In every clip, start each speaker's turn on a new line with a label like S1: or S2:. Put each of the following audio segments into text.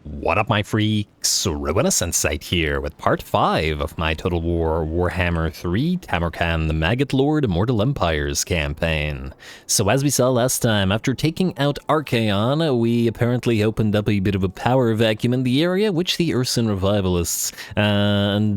S1: What up, my freaks? RuinusInsight here with part 5 of my Total War Warhammer 3 Tamurkhan the Maggot Lord Immortal Empires campaign. So as we saw last time, after taking out Archaon, we apparently opened up a bit of a power vacuum in the area, which the Ursan Revivalists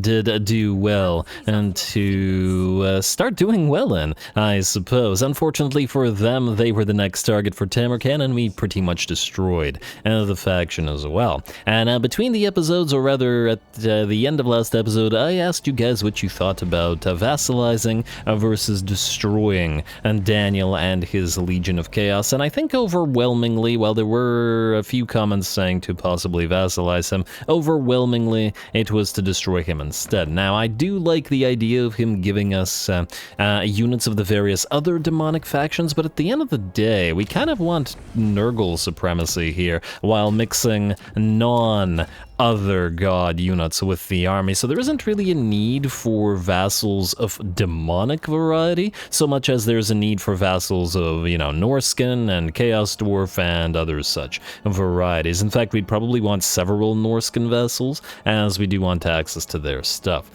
S1: did do well, and to start doing well in, I suppose. Unfortunately for them, they were the next target for Tamurkhan, and we pretty much destroyed the faction as well. And between the episodes, or rather at the end of last episode, I asked you guys what you thought about vassalizing versus destroying Daniel and his Legion of Chaos, and I think overwhelmingly, while there were a few comments saying to possibly vassalize him, overwhelmingly it was to destroy him instead. Now, I do like the idea of him giving us units of the various other demonic factions, but at the end of the day, we kind of want Nurgle supremacy here, while mixing non-other god units with the army, so there isn't really a need for vassals of demonic variety, so much as there's a need for vassals of, you know, Norscan and Chaos Dwarf and other such varieties. In fact, we'd probably want several Norscan vassals, as we do want access to their stuff.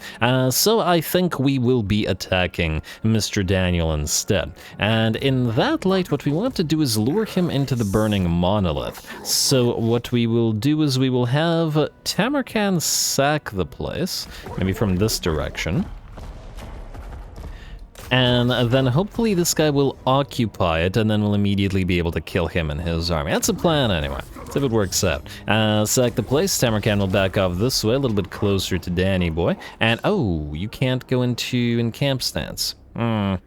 S1: So I think we will be attacking Mr. Daniel instead. And in that light, what we want to do is lure him into the Burning Monolith. So what we will do is we will have Tamurkhan sack the place, maybe from this direction. And then hopefully this guy will occupy it, and then we'll immediately be able to kill him and his army. That's the plan anyway. See if it works out. Sack the place. Tamurkhan will back off this way, a little bit closer to Danny boy. And oh, you can't go into encamp stance. Well,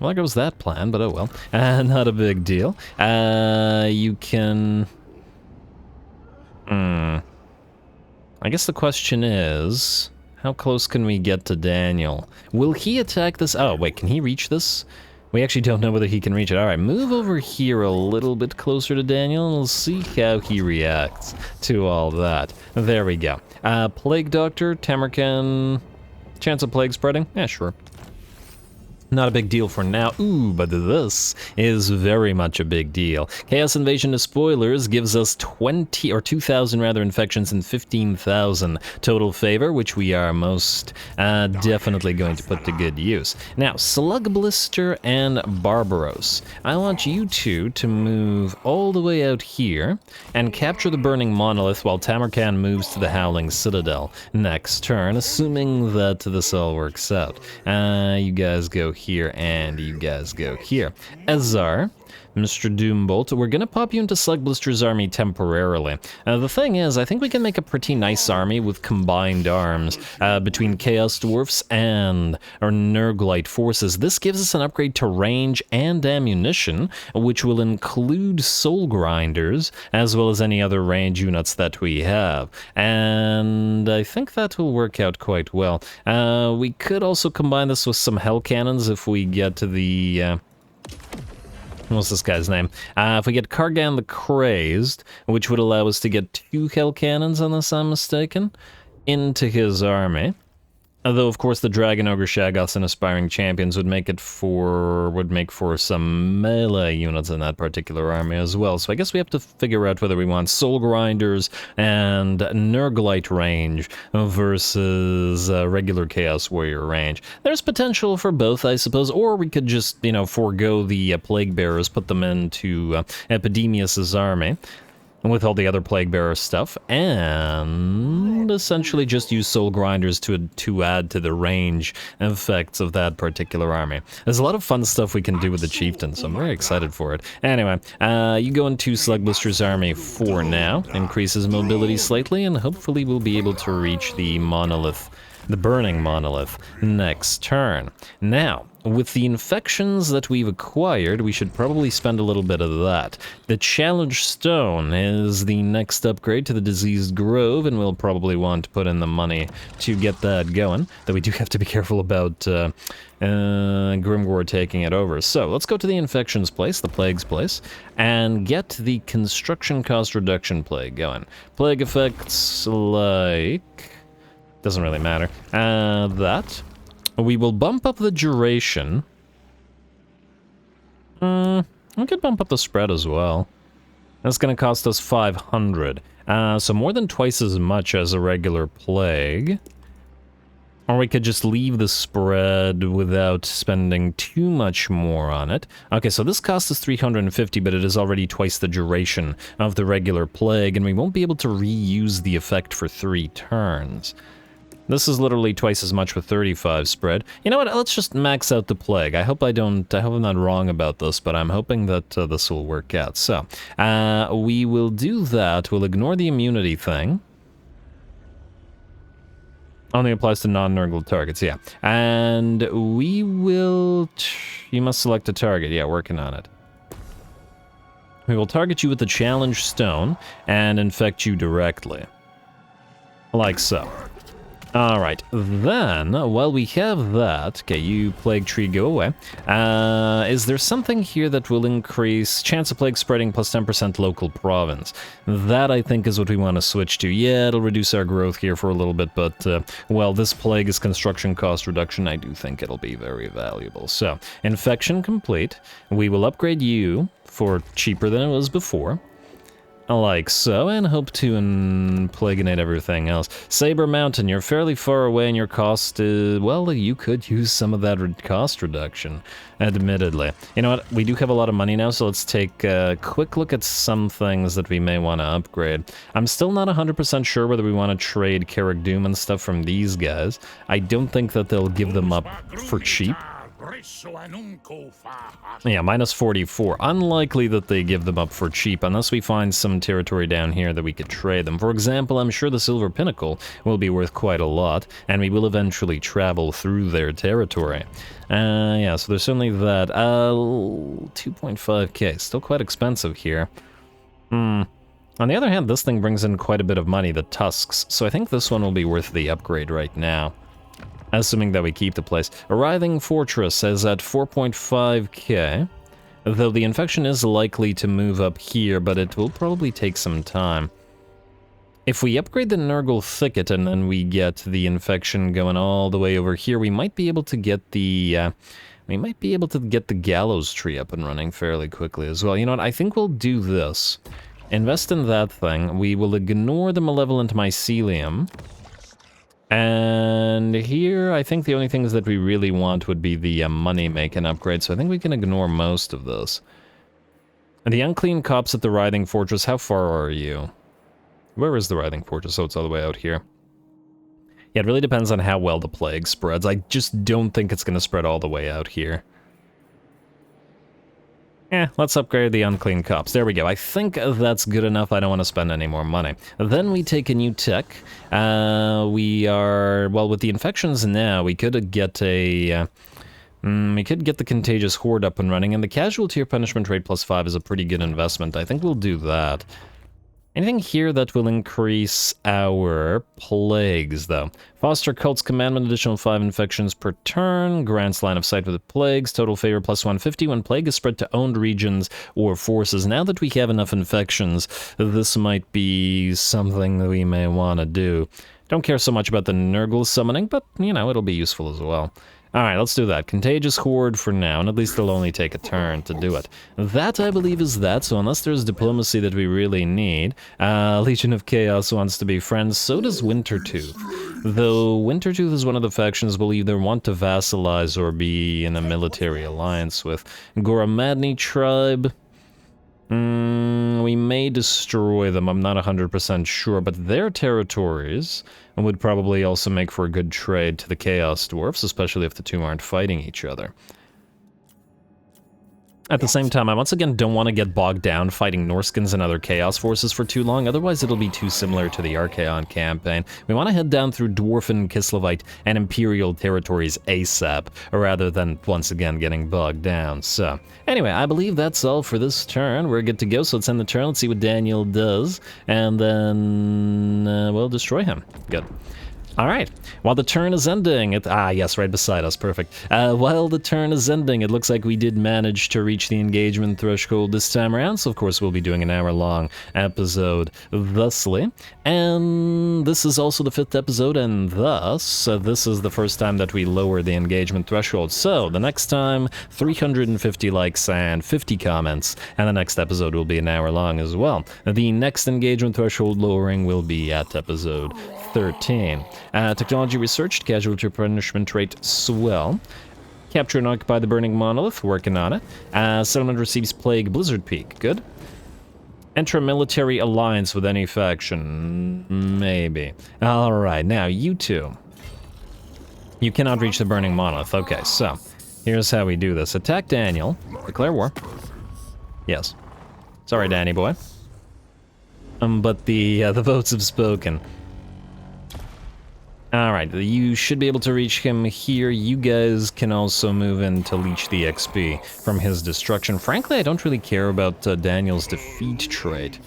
S1: there goes that plan, but oh well. Not a big deal. You can... I guess the question is, how close can we get to Daniel? Will he attack this? Oh, wait, can he reach this? We actually don't know whether he can reach it. All right, move over here a little bit closer to Daniel, and we'll see how he reacts to all that. There we go. Plague Doctor, Tamurkhan, chance of plague spreading? Yeah, sure. Not a big deal for now. Ooh, but this is very much a big deal. Chaos Invasion of Spoilers gives us 2,000 rather infections and 15,000 total favor, which we are most definitely going to put to good use. Now, Slug Blister and Barbaros. I want you two to move all the way out here and capture the Burning Monolith while Tamurkhan moves to the Howling Citadel next turn, assuming that this all works out. You guys go here, and you guys go here. Ezar, Mr. Doombolt, we're gonna pop you into Slug Blister's army temporarily. The thing is, I think we can make a pretty nice army with combined arms between Chaos Dwarfs and our Nurglite forces. This gives us an upgrade to range and ammunition, which will include Soul Grinders, as well as any other range units that we have. And I think that will work out quite well. We could also combine this with some Hell Cannons if we get to the... what's this guy's name? If we get Kargan the Crazed, which would allow us to get 2 Hell Cannons, unless I'm mistaken, into his army. Although, of course, the Dragon Ogre Shaggoths and Aspiring Champions would make for some melee units in that particular army as well. So I guess we have to figure out whether we want Soul Grinders and Nurglite range versus regular Chaos Warrior range. There's potential for both, I suppose, or we could just, you know, forego the Plague Bearers, put them into Epidemius's army with all the other Plague Bearer stuff, and essentially just use Soul Grinders to add to the range effects of that particular army. There's a lot of fun stuff we can do with the chieftains, so I'm very excited for it. Anyway, you go into Slug Blister's army for now, increases mobility slightly, and hopefully we'll be able to reach the monolith, the Burning Monolith, next turn. Now, with the infections that we've acquired, we should probably spend a little bit of that. The Challenge Stone is the next upgrade to the Diseased Grove, and we'll probably want to put in the money to get that going, though we do have to be careful about Grimgor taking it over. So, let's go to the Infections place, the Plagues place, and get the Construction Cost Reduction Plague going. Plague effects like... doesn't really matter. That... we will bump up the duration. We could bump up the spread as well. That's going to cost us 500. So more than twice as much as a regular plague. Or we could just leave the spread without spending too much more on it. Okay, so this cost us 350, but it is already twice the duration of the regular plague, and we won't be able to reuse the effect for 3 turns. This is literally twice as much with 35 spread. You know what, let's just max out the plague. I hope I'm not wrong about this, but I'm hoping that this will work out. So, we will do that. We'll ignore the immunity thing. Only applies to non-Nurgle targets, yeah. And we will... You must select a target. Yeah, working on it. We will target you with the challenge stone and infect you directly. Like so. Alright, then, while we have that... Okay, you plague tree, go away. Is there something here that will increase chance of plague spreading plus 10% local province? That, I think, is what we want to switch to. Yeah, it'll reduce our growth here for a little bit, but, well, this plague is construction cost reduction. I do think it'll be very valuable. So, infection complete. We will upgrade you for cheaper than it was before. Like so, and hope to plaguinate everything else. Saber Mountain, you're fairly far away and your cost is... Well, you could use some of that cost reduction, admittedly. You know what, we do have a lot of money now, so let's take a quick look at some things that we may want to upgrade. I'm still not 100% sure whether we want to trade Carrick Doom and stuff from these guys. I don't think that they'll give them up for cheap. Yeah, minus 44. Unlikely that they give them up for cheap unless we find some territory down here that we could trade them. For example, I'm sure the Silver Pinnacle will be worth quite a lot, and we will eventually travel through their territory. Yeah, so there's certainly that. 2.5k, still quite expensive here. On the other hand, this thing brings in quite a bit of money, the Tusks, so I think this one will be worth the upgrade right now. Assuming that we keep the place. A Writhing Fortress is at 4.5k, though the infection is likely to move up here, but it will probably take some time. If we upgrade the Nurgle Thicket and then we get the infection going all the way over here, we might be able to get the Gallows Tree up and running fairly quickly as well. You know what, I think we'll do this. Invest in that thing. We will ignore the Malevolent Mycelium. And here, I think the only things that we really want would be the money-making upgrade, so I think we can ignore most of this. And the Unclean Copse at the Writhing Fortress, how far are you? Where is the Writhing Fortress? Oh, it's all the way out here. Yeah, it really depends on how well the plague spreads. I just don't think it's going to spread all the way out here. Let's upgrade the Unclean Copse. There we go. I think that's good enough. I don't want to spend any more money. Then we take a new tech. We are... Well, with the infections now, we could get a... we could get the Contagious Horde up and running, and the Casualty or Punishment rate plus 5 is a pretty good investment. I think we'll do that. Anything here that will increase our plagues, though? Foster Cult's Commandment, additional 5 infections per turn. Grants line of sight with the plagues. Total favor plus 150 when plague is spread to owned regions or forces. Now that we have enough infections, this might be something that we may want to do. Don't care so much about the Nurgle summoning, but, you know, it'll be useful as well. Alright, let's do that. Contagious Horde for now, and at least it'll only take a turn to do it. That, I believe, is that, so unless there's diplomacy that we really need, Legion of Chaos wants to be friends, so does Wintertooth. Though Wintertooth is one of the factions we'll either want to vassalize or be in a military alliance with. Goramadni tribe... we may destroy them, I'm not 100% sure, but their territories would probably also make for a good trade to the Chaos Dwarfs, especially if the two aren't fighting each other. At the same time, I once again don't want to get bogged down fighting Norskans and other Chaos forces for too long, otherwise it'll be too similar to the Archaon campaign. We want to head down through Dwarfen, Kislevite, and Imperial territories ASAP, rather than once again getting bogged down. So, anyway, I believe that's all for this turn. We're good to go, so let's end the turn, let's see what Daniel does, and then we'll destroy him. Good. Alright, while the turn is ending, yes, right beside us, perfect. While the turn is ending, it looks like we did manage to reach the engagement threshold this time around, so of course we'll be doing an hour-long episode thusly. And this is also the 5th episode, and thus, this is the first time that we lower the engagement threshold. So, the next time, 350 likes and 50 comments, and the next episode will be an hour long as well. The next engagement threshold lowering will be at episode 13. Technology researched, casualty replenishment rate swell. Capture and occupy the burning monolith, working on it. Settlement receives plague, blizzard peak, good. Enter a military alliance with any faction, maybe. Alright, now you two. You cannot reach the burning monolith, okay, so here's how we do this. Attack Daniel, declare war. Yes. Sorry, Danny boy. But the votes have spoken. Alright, you should be able to reach him here. You guys can also move in to leech the XP from his destruction. Frankly, I don't really care about Daniel's defeat trait.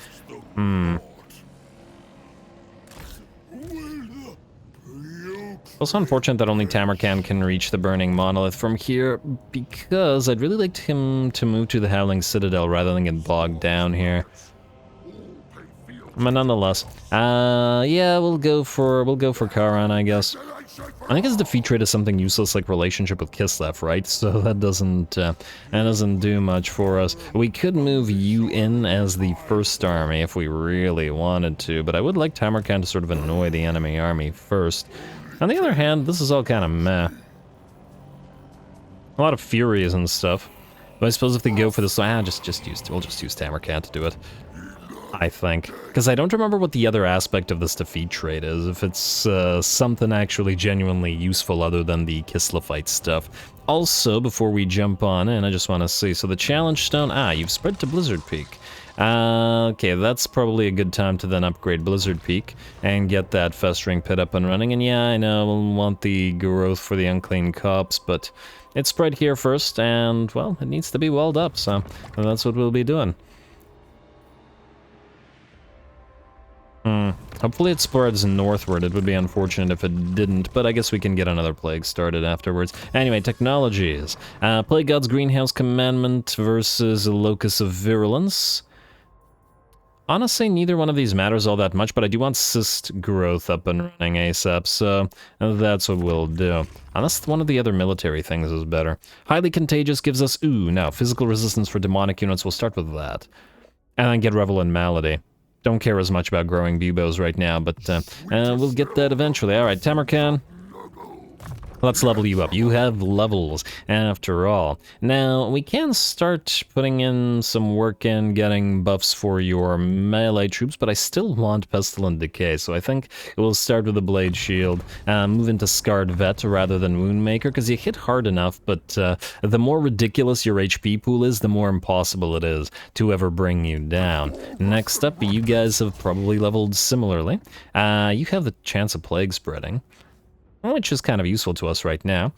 S1: Also unfortunate that only Tamurkhan can reach the burning monolith from here, because I'd really like him to move to the Howling Citadel rather than get bogged down here. But nonetheless, yeah, we'll go for Kharon, I guess. I think his defeat trait is something useless like relationship with Kislev, right? So that doesn't do much for us. We could move you in as the first army if we really wanted to, but I would like Tamurkhan to sort of annoy the enemy army first. On the other hand, this is all kind of meh. A lot of Furies and stuff. But I suppose if they go for this, we'll just use Tamurkhan to do it. I think. Because I don't remember what the other aspect of this defeat trait is, if it's something actually genuinely useful other than the Kislevite stuff. Also, before we jump on in, I just want to see, so the challenge stone, you've spread to Blizzard Peak. Okay, that's probably a good time to then upgrade Blizzard Peak and get that Festering Pit up and running. And yeah, I know we'll want the growth for the Unclean Copse, but it's spread here first, and, well, it needs to be walled up, so that's what we'll be doing. Hopefully it spreads northward. It would be unfortunate if it didn't, but I guess we can get another plague started afterwards. Anyway, technologies. Plague God's Greenhouse Commandment versus Locus of Virulence. Honestly, neither one of these matters all that much, but I do want cyst growth up and running ASAP, so that's what we'll do. Unless one of the other military things is better. Highly Contagious gives us, now, physical resistance for demonic units. We'll start with that. And then get Revel in Malady. Don't care as much about growing buboes right now, but we'll get that eventually. Alright, Tamurkhan. Let's level you up. You have levels, after all. Now, we can start putting in some work in getting buffs for your melee troops, but I still want Pestilent Decay, so I think we'll start with the Blade Shield, move into Scarred Vet rather than Woundmaker, because you hit hard enough, but the more ridiculous your HP pool is, the more impossible it is to ever bring you down. Next up, you guys have probably leveled similarly. You have the chance of Plague Spreading, which is kind of useful to us right now.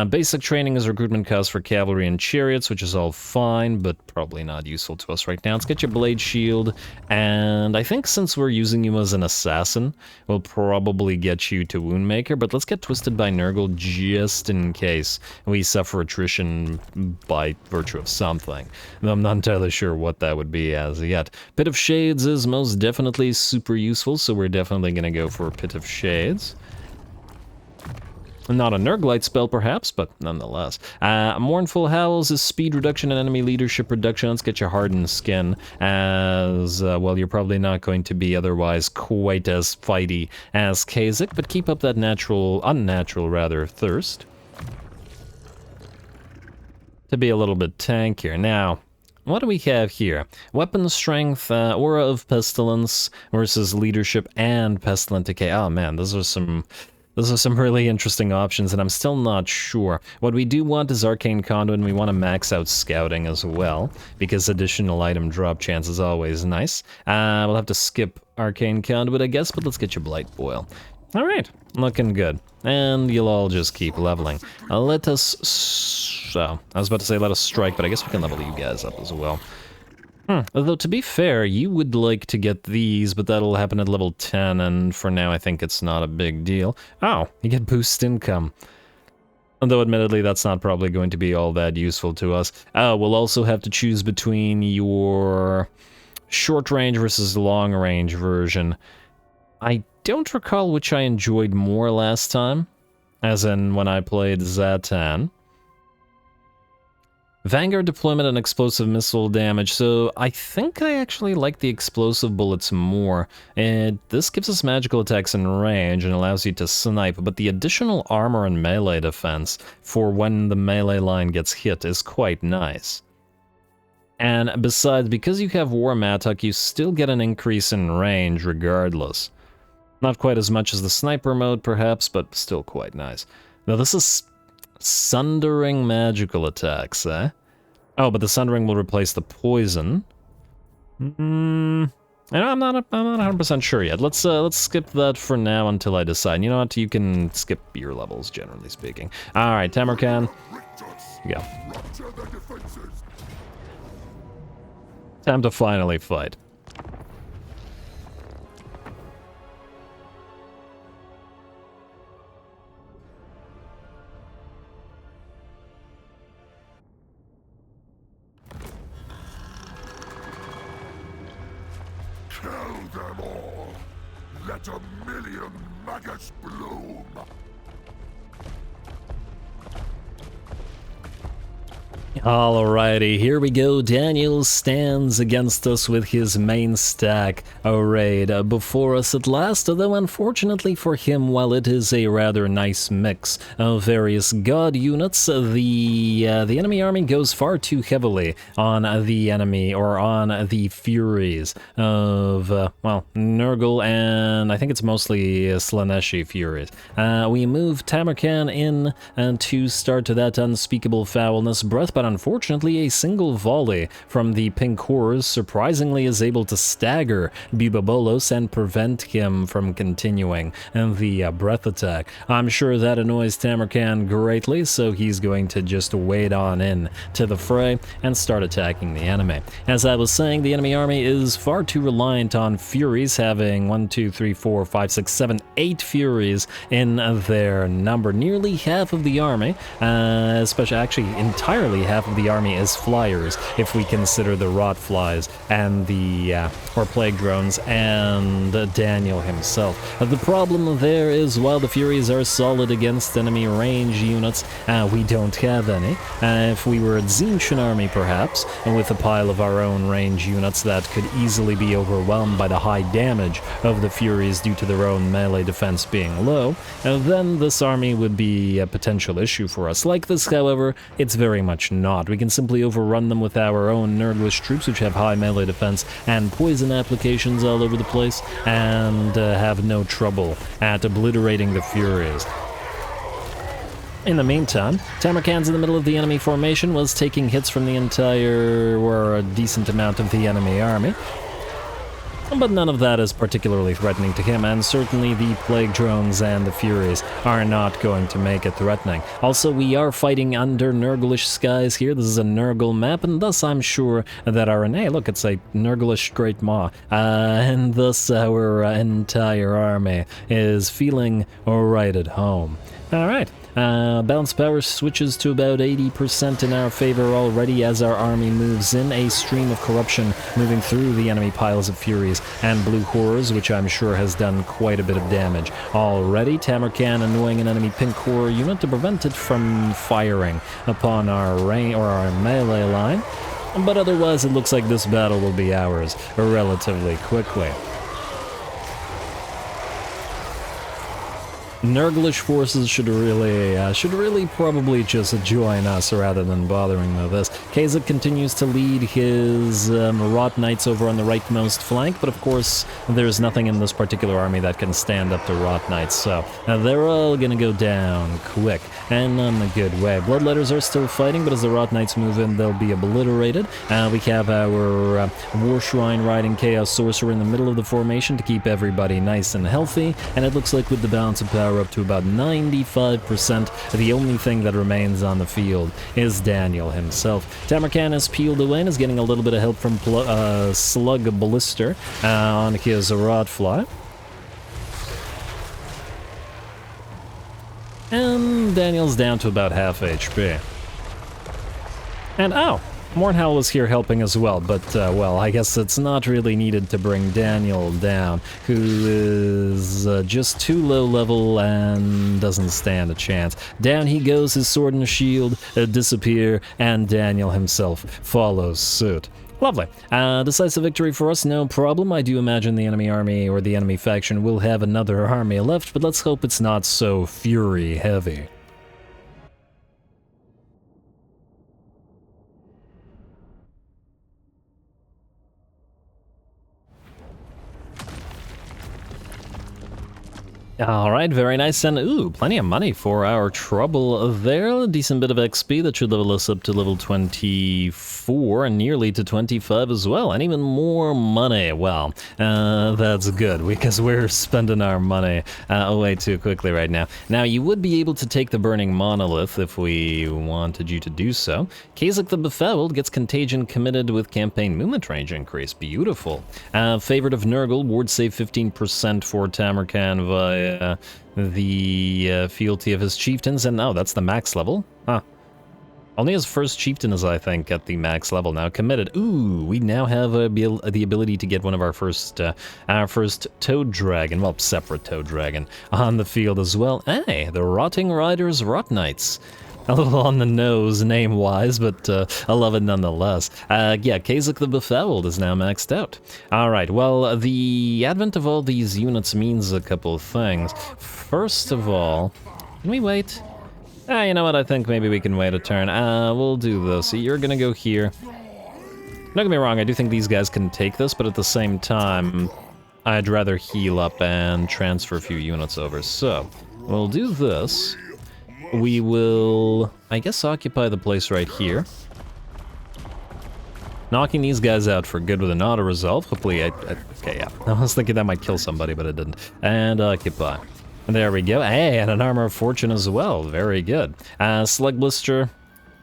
S1: Basic training is recruitment cost for cavalry and chariots, which is all fine, but probably not useful to us right now. Let's get your Blade Shield, and I think since we're using you as an assassin, we'll probably get you to Woundmaker, but let's get Twisted by Nurgle just in case we suffer attrition by virtue of something. Though I'm not entirely sure what that would be as yet. Pit of Shades is most definitely super useful, so we're definitely going to go for Pit of Shades. Not a Nurglite spell, perhaps, but nonetheless. Mournful Howls is speed reduction and enemy leadership reduction. Let's get your hardened skin, as, well, you're probably not going to be otherwise quite as fighty as Kha'Zix, but keep up that unnatural, thirst to be a little bit tankier. Now, what do we have here? Weapon Strength, Aura of Pestilence versus Leadership and Pestilent Decay. Oh man, those are some really interesting options, and I'm still not sure. What we do want is Arcane Conduit, and we want to max out Scouting as well, because additional item drop chance is always nice. We'll have to skip Arcane Conduit, I guess, but let's get your Blight Boil. Alright, looking good. And you'll all just keep leveling. I was about to say let us strike, but I guess we can level you guys up as well. Although, to be fair, you would like to get these, but that'll happen at level 10, and for now I think it's not a big deal. Oh, you get boost income. Although, admittedly, that's not probably going to be all that useful to us. We'll also have to choose between your short range versus long range version. I don't recall which I enjoyed more last time, as in when I played Zatan. Vanguard deployment and explosive missile damage, so I think I actually like the explosive bullets more. This gives us magical attacks in range and allows you to snipe, but the additional armor and melee defense for when the melee line gets hit is quite nice. And besides, because you have War Mattock, you still get an increase in range regardless. Not quite as much as the sniper mode, perhaps, but still quite nice. Now this is sundering magical attacks, eh? Oh, but the sundering will replace the poison. I'm not 100% sure yet. Let's skip that for now until I decide. You know what? You can skip your levels, generally speaking. All right, Tamurkhan. Go. Time to finally fight.
S2: Let a million maggots bloom!
S1: Alrighty, here we go. Daniel stands against us with his main stack arrayed before us at last, though unfortunately for him, while it is a rather nice mix of various god units, the enemy army goes far too heavily on the enemy, or on the Furies of, well, Nurgle, and I think it's mostly Slaneshi Furies. We move Tamurkhan in to start that unspeakable foulness breath, but unfortunately a single volley from the pink horrors surprisingly is able to stagger Bibabolos and prevent him from continuing the breath attack. I'm sure that annoys Tamurkhan greatly, so he's going to just wade on in to the fray and start attacking the enemy. As I was saying, the enemy army is far too reliant on Furies, having 1, 2, 3, 4, 5, 6, 7, 8 Furies in their number. Nearly half of the army, especially actually entirely half of the army is flyers, if we consider the rot flies and the or plague drones and Daniel himself. The problem there is, while the Furies are solid against enemy range units, we don't have any. If we were a Tzeentch army, perhaps, and with a pile of our own range units that could easily be overwhelmed by the high damage of the Furies due to their own melee defense being low, then this army would be a potential issue for us. Like this, however, it's very much not. We can simply overrun them with our own Nurglish troops, which have high melee defense and poison applications all over the place, and have no trouble at obliterating the Furies. In the meantime, Tamurkhan's in the middle of the enemy formation, was taking hits from the entire, or a decent amount of the enemy army. But none of that is particularly threatening to him, and certainly the Plague Drones and the Furies are not going to make it threatening. Also, we are fighting under Nurglish skies here. This is a Nurgle map, and thus I'm sure that our... Hey, look, it's a Nurglish Great Maw. And thus our entire army is feeling right at home. Alright. Balance power switches to about 80% in our favor already as our army moves in, a stream of corruption moving through the enemy piles of Furies and Blue Horrors, which I'm sure has done quite a bit of damage already. Tamurkhan annoying an enemy pink horror unit to prevent it from firing upon our range or our melee line, but otherwise it looks like this battle will be ours relatively quickly. Nurglish forces should really probably just join us rather than bothering with this. Khazak continues to lead his Rot Knights over on the rightmost flank, but of course there's nothing in this particular army that can stand up to Rot Knights, so they're all gonna go down quick, and in a good way. Bloodletters are still fighting, but as the Rot Knights move in, they'll be obliterated. We have our War Shrine riding Chaos Sorcerer in the middle of the formation to keep everybody nice and healthy, and it looks like with the balance of power power up to about 95%. The only thing that remains on the field is Daniel himself. Tamurkhan is peeled away and is getting a little bit of help from Slug Blister on his Rotfly. And Daniel's down to about half HP. And oh, Mornhowl is here helping as well, but, well, I guess it's not really needed to bring Daniel down, who is just too low level and doesn't stand a chance. Down he goes, his sword and shield disappear, and Daniel himself follows suit. Lovely. Decisive victory for us, no problem. I do imagine the enemy army or the enemy faction will have another army left, but let's hope it's not so fury heavy. Alright, very nice, and ooh, plenty of money for our trouble there. A decent bit of XP that should level us up to level 24 and nearly to 25 as well, and even more money. Well, that's good, because we're spending our money way too quickly right now. Now, you would be able to take the Burning Monolith if we wanted you to do so. Kazak the Befouled gets Contagion committed with Campaign Movement Range increase. Beautiful. Favorite of Nurgle, ward save 15% for Tamurkhan via the fealty of his chieftains, and oh, that's the max level? Huh. Only his first chieftain is, I think, at the max level now. Committed. Ooh, we now have the ability to get one of our first Toad Dragon, well, separate Toad Dragon, on the field as well. Hey, the Rotting Riders Rot Knights. A little on the nose name-wise, but I love it nonetheless. Yeah, Kazak the Befouled is now maxed out. Alright, well, the advent of all these units means a couple of things. First of all, can we wait? You know what, I think maybe we can wait a turn. We'll do this. You're gonna go here. Don't get me wrong, I do think these guys can take this, but at the same time, I'd rather heal up and transfer a few units over. So, we'll do this. We will, I guess, occupy the place right here. Knocking these guys out for good with an auto-resolve. Hopefully, okay, yeah. I was thinking that might kill somebody, but it didn't. And occupy. And there we go. Hey, and an Armor of Fortune as well. Very good. Slug Blister.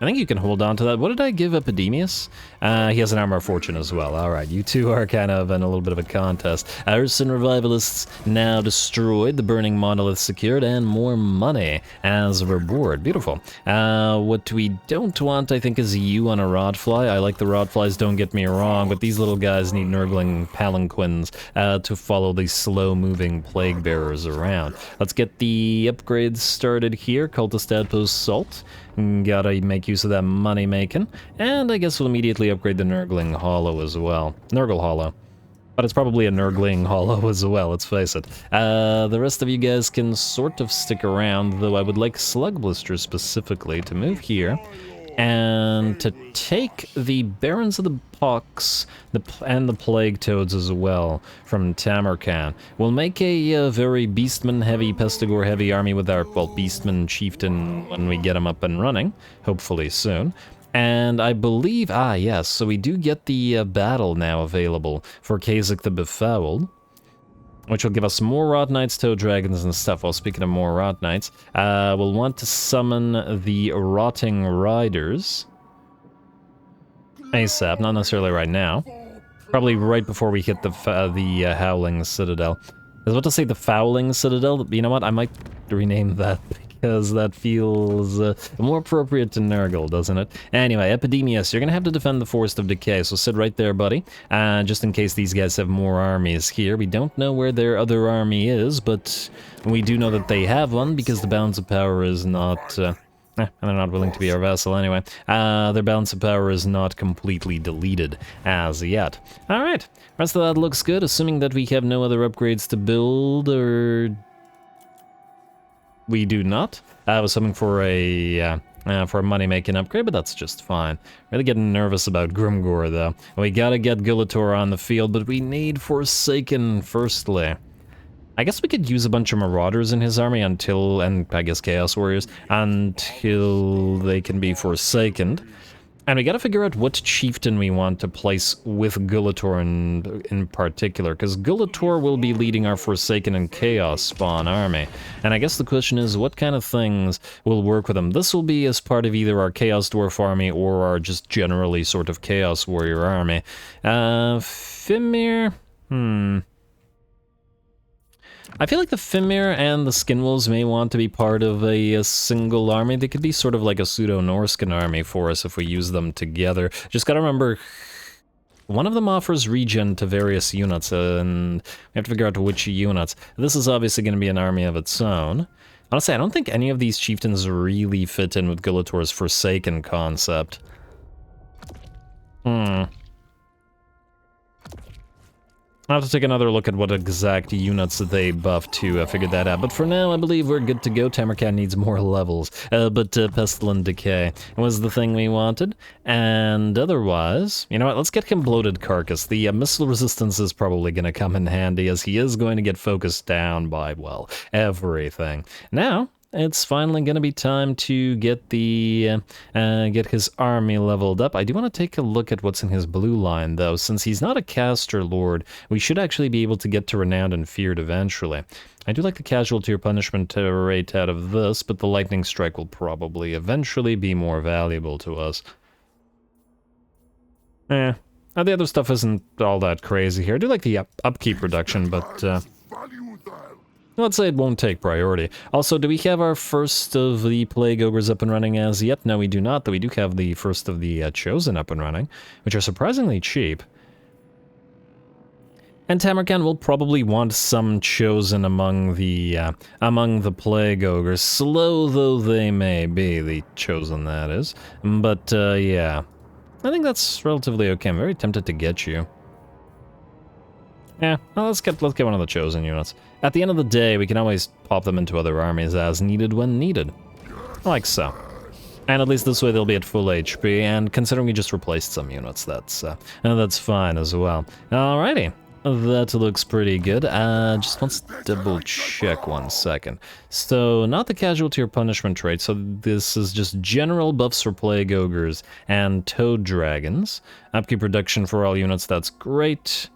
S1: I think you can hold on to that. What did I give Epidemius? He has an Armor of Fortune as well. Alright, you two are kind of in a little bit of a contest. Urson Revivalists now destroyed, the Burning Monolith secured, and more money as a reward. Beautiful. What we don't want, I think, is you on a Rodfly. I like the Rodflies, don't get me wrong, but these little guys need Nurgling palanquins to follow these slow-moving Plague Bearers around. Let's get the upgrades started here. Cultist Outpost Salt. Gotta make use of that money making. And I guess we'll immediately upgrade the Nurgling Hollow as well. Nurgle Hollow. But it's probably a Nurgling Hollow as well, let's face it. The rest of you guys can sort of stick around, though I would like Slug Blister specifically to move here. And to take the Barons of the Pox and the Plague Toads as well from Tamurkhan. We'll make a very Beastman-heavy, Pestigore-heavy army with our, well, Beastman Chieftain when we get him up and running, hopefully soon. And I believe, yes, so we do get the battle now available for Kazak the Befouled, which will give us more Rot Knights, Toad Dragons, and stuff. Well, speaking of more Rot Knights, we'll want to summon the Rotting Riders ASAP, not necessarily right now. Probably right before we hit the Howling Citadel. I was about to say the Fouling Citadel, but you know what? I might rename that because that feels more appropriate to Nurgle, doesn't it? Anyway, Epidemius, you're gonna have to defend the Forest of Decay, so sit right there, buddy. Just in case these guys have more armies here. We don't know where their other army is, but we do know that they have one because the Balance of Power is not... and they're not willing to be our vassal anyway. Their Balance of Power is not completely deleted as yet. Alright, rest of that looks good, assuming that we have no other upgrades to build, or... We do not. I was hoping for a money-making upgrade, but that's just fine. Really getting nervous about Grimgor, though. We gotta get Gulator on the field, but we need Forsaken firstly. I guess we could use a bunch of Marauders in his army until, and I guess Chaos Warriors, until they can be Forsaken. And we gotta figure out what chieftain we want to place with Gulator in particular, because Gulator will be leading our Forsaken and Chaos Spawn army. And I guess the question is, what kind of things will work with him? This will be as part of either our Chaos Dwarf army or our just generally sort of Chaos Warrior army. Fimir? I feel like the Fimir and the Skinwolves may want to be part of a single army. They could be sort of like a pseudo-Norscan army for us if we use them together. Just gotta remember, one of them offers regen to various units, and we have to figure out which units. This is obviously going to be an army of its own. Honestly, I don't think any of these chieftains really fit in with Gulator's Forsaken concept. I'll have to take another look at what exact units they buff to figure that out. But for now, I believe we're good to go. Tamurkhan needs more levels. But Pestilent Decay was the thing we wanted. And otherwise, you know what, let's get him Bloated Carcass. The missile resistance is probably going to come in handy, as he is going to get focused down by, well, everything. Now, it's finally going to be time to get get his army leveled up. I do want to take a look at what's in his blue line, though. Since he's not a caster lord, we should actually be able to get to Renowned and Feared eventually. I do like the casualty or punishment rate out of this, but the lightning strike will probably eventually be more valuable to us. The other stuff isn't all that crazy here. I do like the upkeep reduction, but let's say it won't take priority. Also, do we have our first of the Plague Ogres up and running as yet? No, we do not, though we do have the first of the Chosen up and running, which are surprisingly cheap. And Tamurkhan will probably want some Chosen among the Plague Ogres, slow though they may be, the Chosen that is. But, yeah. I think that's relatively okay. I'm very tempted to get you. Yeah, well, let's get one of the Chosen units. At the end of the day, we can always pop them into other armies as needed when needed. Like so. And at least this way they'll be at full HP, and considering we just replaced some units, that's fine as well. Alrighty. That looks pretty good. Just let's double check 1 second. So, not the casualty or punishment trait, so this is just general buffs for Plague Ogres and Toad Dragons. Upkeep reduction for all units, that's great.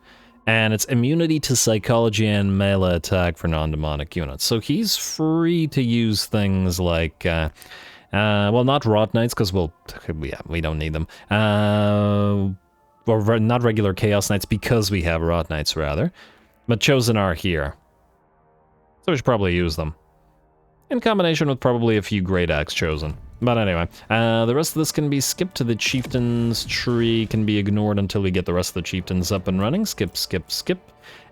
S1: And it's immunity to psychology and melee attack for non-demonic units. So he's free to use things like, well, not Rot Knights, because we don't need them. Or not regular Chaos Knights, because we have Rot Knights, rather. But Chosen are here. So we should probably use them. In combination with probably a few Great Axe Chosen. But anyway, the rest of this can be skipped. To the Chieftains tree can be ignored until we get the rest of the Chieftains up and running. Skip, skip, skip.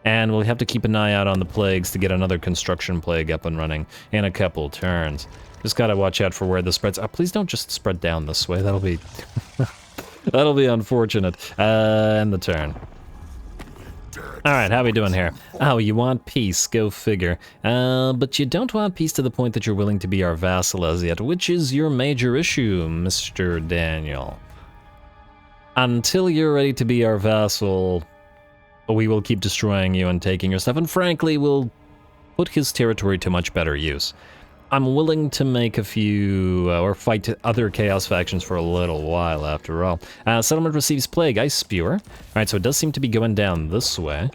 S1: And we'll have to keep an eye out on the plagues to get another Construction Plague up and running in a couple turns. Just gotta watch out for where this spreads. Please don't just spread down this way. That'll be... that'll be unfortunate. And the turn. Alright, how we doing here? Oh, you want peace, go figure. But you don't want peace to the point that you're willing to be our vassal as yet, which is your major issue, Mr. Daniel. Until you're ready to be our vassal, we will keep destroying you and taking your stuff, and frankly, we'll put his territory to much better use. I'm willing to make a few, or fight other Chaos factions for a little while, after all. Settlement receives Plague, Ice Spewer. Alright, so it does seem to be going down this way.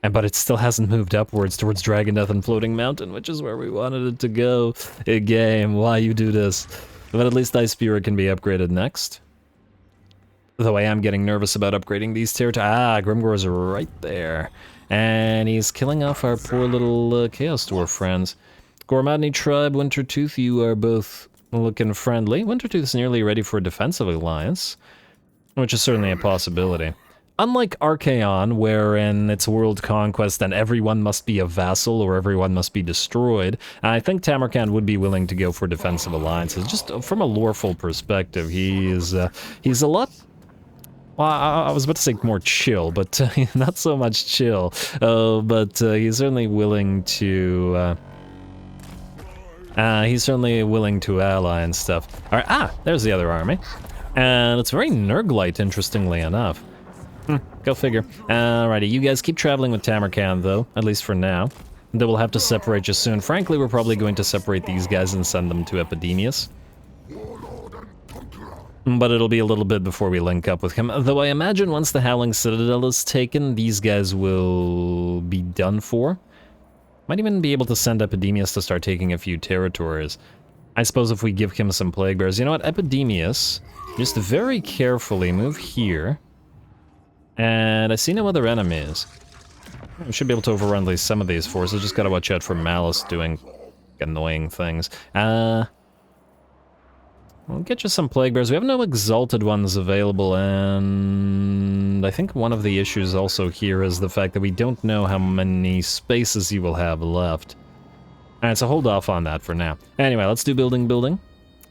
S1: But it still hasn't moved upwards towards Dragon Death and Floating Mountain, which is where we wanted it to go. Game, why you do this? But at least Ice Spewer can be upgraded next. Though I am getting nervous about upgrading these territories. Grimgor's right there. And he's killing off our poor little Chaos Dwarf friends. Gormadni Tribe, Wintertooth, you are both looking friendly. Wintertooth is nearly ready for a defensive alliance, which is certainly a possibility. Unlike Archaon, wherein it's world conquest and everyone must be a vassal or everyone must be destroyed, I think Tamurkhan would be willing to go for defensive alliances. Just from a loreful perspective, he's a lot... Well, I was about to say more chill, but not so much chill. But he's certainly willing to... he's certainly willing to ally and stuff. Alright, there's the other army. And it's very Nurglite, interestingly enough. Go figure. Alrighty, you guys keep traveling with Tamurkhan, though, at least for now. They will have to separate you soon. Frankly, we're probably going to separate these guys and send them to Epidemius. but it'll be a little bit before we link up with him. Though I imagine once the Howling Citadel is taken, these guys will be done for. Might even be able to send Epidemius to start taking a few territories. I suppose if we give him some plague bears. You know what, Epidemius, just very carefully move here. And I see no other enemies. We should be able to overrun at least some of these forces. Just gotta watch out for Malice doing annoying things. We'll get you some plague bears. We have no exalted ones available, and I think one of the issues also here is the fact that we don't know how many spaces you will have left. Alright, so hold off on that for now. Anyway, let's do building.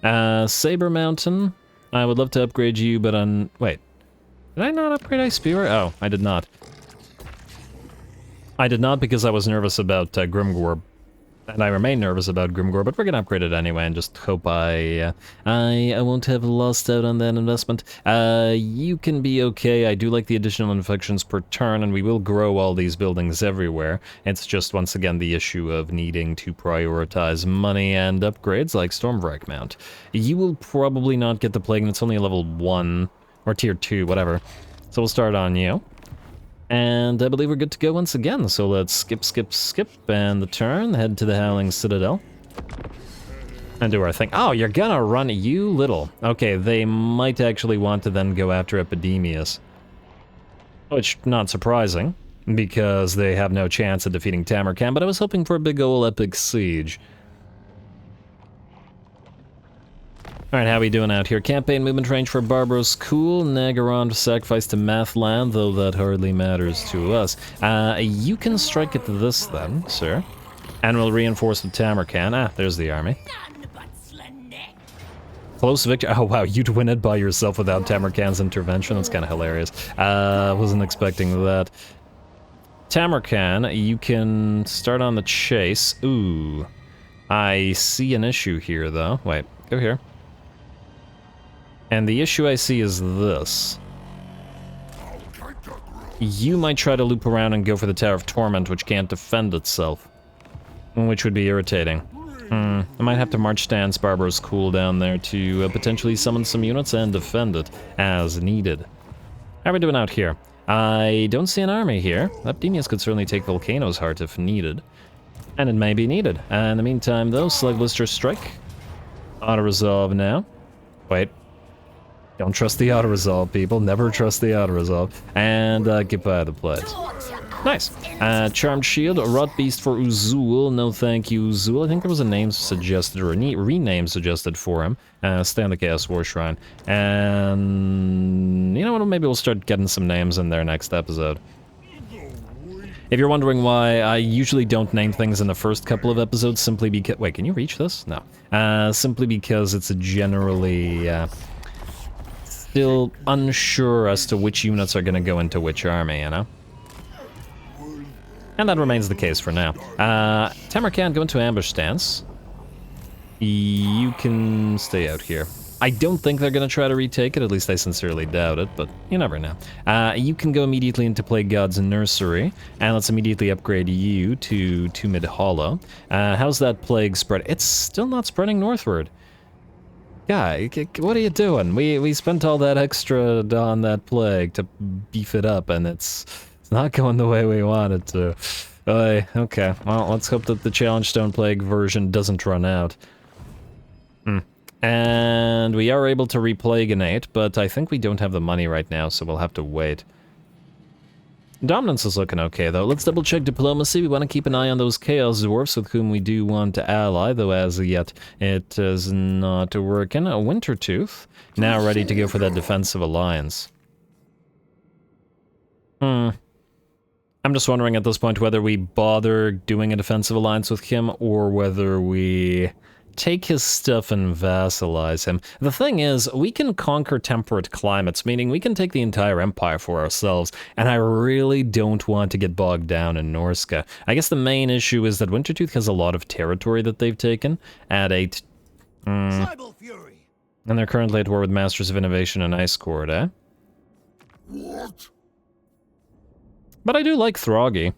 S1: Saber Mountain. I would love to upgrade you, but wait. Did I not upgrade Ice Spear? Oh, I did not. I did not because I was nervous about Grimgor. And I remain nervous about Grimgor, but we're gonna upgrade it anyway and just hope I won't have lost out on that investment. You can be okay. I do like the additional infections per turn, and we will grow all these buildings everywhere. It's just, once again, the issue of needing to prioritize money and upgrades like Stormwreck Mount. You will probably not get the Plague, and it's only a level 1, or tier 2, whatever. So we'll start on you. And I believe we're good to go once again, so let's skip, and the turn, head to the Howling Citadel. And do our thing. Oh, you're gonna run, you little. Okay, they might actually want to then go after Epidemius. Which, not surprising, because they have no chance of defeating Tamurkhan, but I was hoping for a big ol' epic siege. Alright, how we doing out here? Campaign movement range for Barbaros, cool. Nagaron sacrifice to Mathland, though that hardly matters to us. You can strike at this then, sir. And we'll reinforce with Tamurkhan. Ah, there's the army. Close victory. Oh wow, you'd win it by yourself without Tamurkhan's intervention. That's kind of hilarious. Wasn't expecting that. Tamurkhan, you can start on the chase. Ooh. I see an issue here, though. Wait, go here. And the issue I see is this. You might try to loop around and go for the Tower of Torment, which can't defend itself. Which would be irritating. I might have to march stance Barbaros cool down there to potentially summon some units and defend it as needed. How are we doing out here? I don't see an army here. Epidemius could certainly take Volcano's Heart if needed. And it may be needed. In the meantime, though, Slug Blister Strike. Auto-resolve now. Wait. Don't trust the auto-resolve, people. Never trust the auto-resolve. And get by the plagues. Nice. Charmed Shield, Rot Beast for Uzul. No thank you, Uzul. I think there was a name suggested, or a rename suggested for him. Stay on the Chaos War Shrine. And you know what? Maybe we'll start getting some names in there next episode. If you're wondering why I usually don't name things in the first couple of episodes, simply because... Wait, can you reach this? No. Simply because it's generally... still unsure as to which units are going to go into which army, you know? And that remains the case for now. Tamurkhan, go into ambush stance. You can stay out here. I don't think they're going to try to retake it, at least I sincerely doubt it, but you never know. You can go immediately into Plague God's Nursery, and let's immediately upgrade you to Mid Hollow. How's that plague spread? It's still not spreading northward. Guy, what are you doing? We spent all that extra on that plague to beef it up, and it's not going the way we want it to. Okay, well, let's hope that the Challenge Stone Plague version doesn't run out. And we are able to replagonate, but I think we don't have the money right now, so we'll have to wait. Dominance is looking okay, though. Let's double-check diplomacy. We want to keep an eye on those Chaos Dwarfs with whom we do want to ally, though as yet it is not working. A Wintertooth, now ready to go for that defensive alliance. I'm just wondering at this point whether we bother doing a defensive alliance with him, or whether we take his stuff and vassalize him. The thing is, we can conquer temperate climates, meaning we can take the entire empire for ourselves, and I really don't want to get bogged down in Norsca. I guess the main issue is that Wintertooth has a lot of territory that they've taken at 8.
S3: Tribal fury.
S1: And they're currently at war with Masters of Innovation and Ice Court, eh?
S2: What?
S1: But I do like Throggy.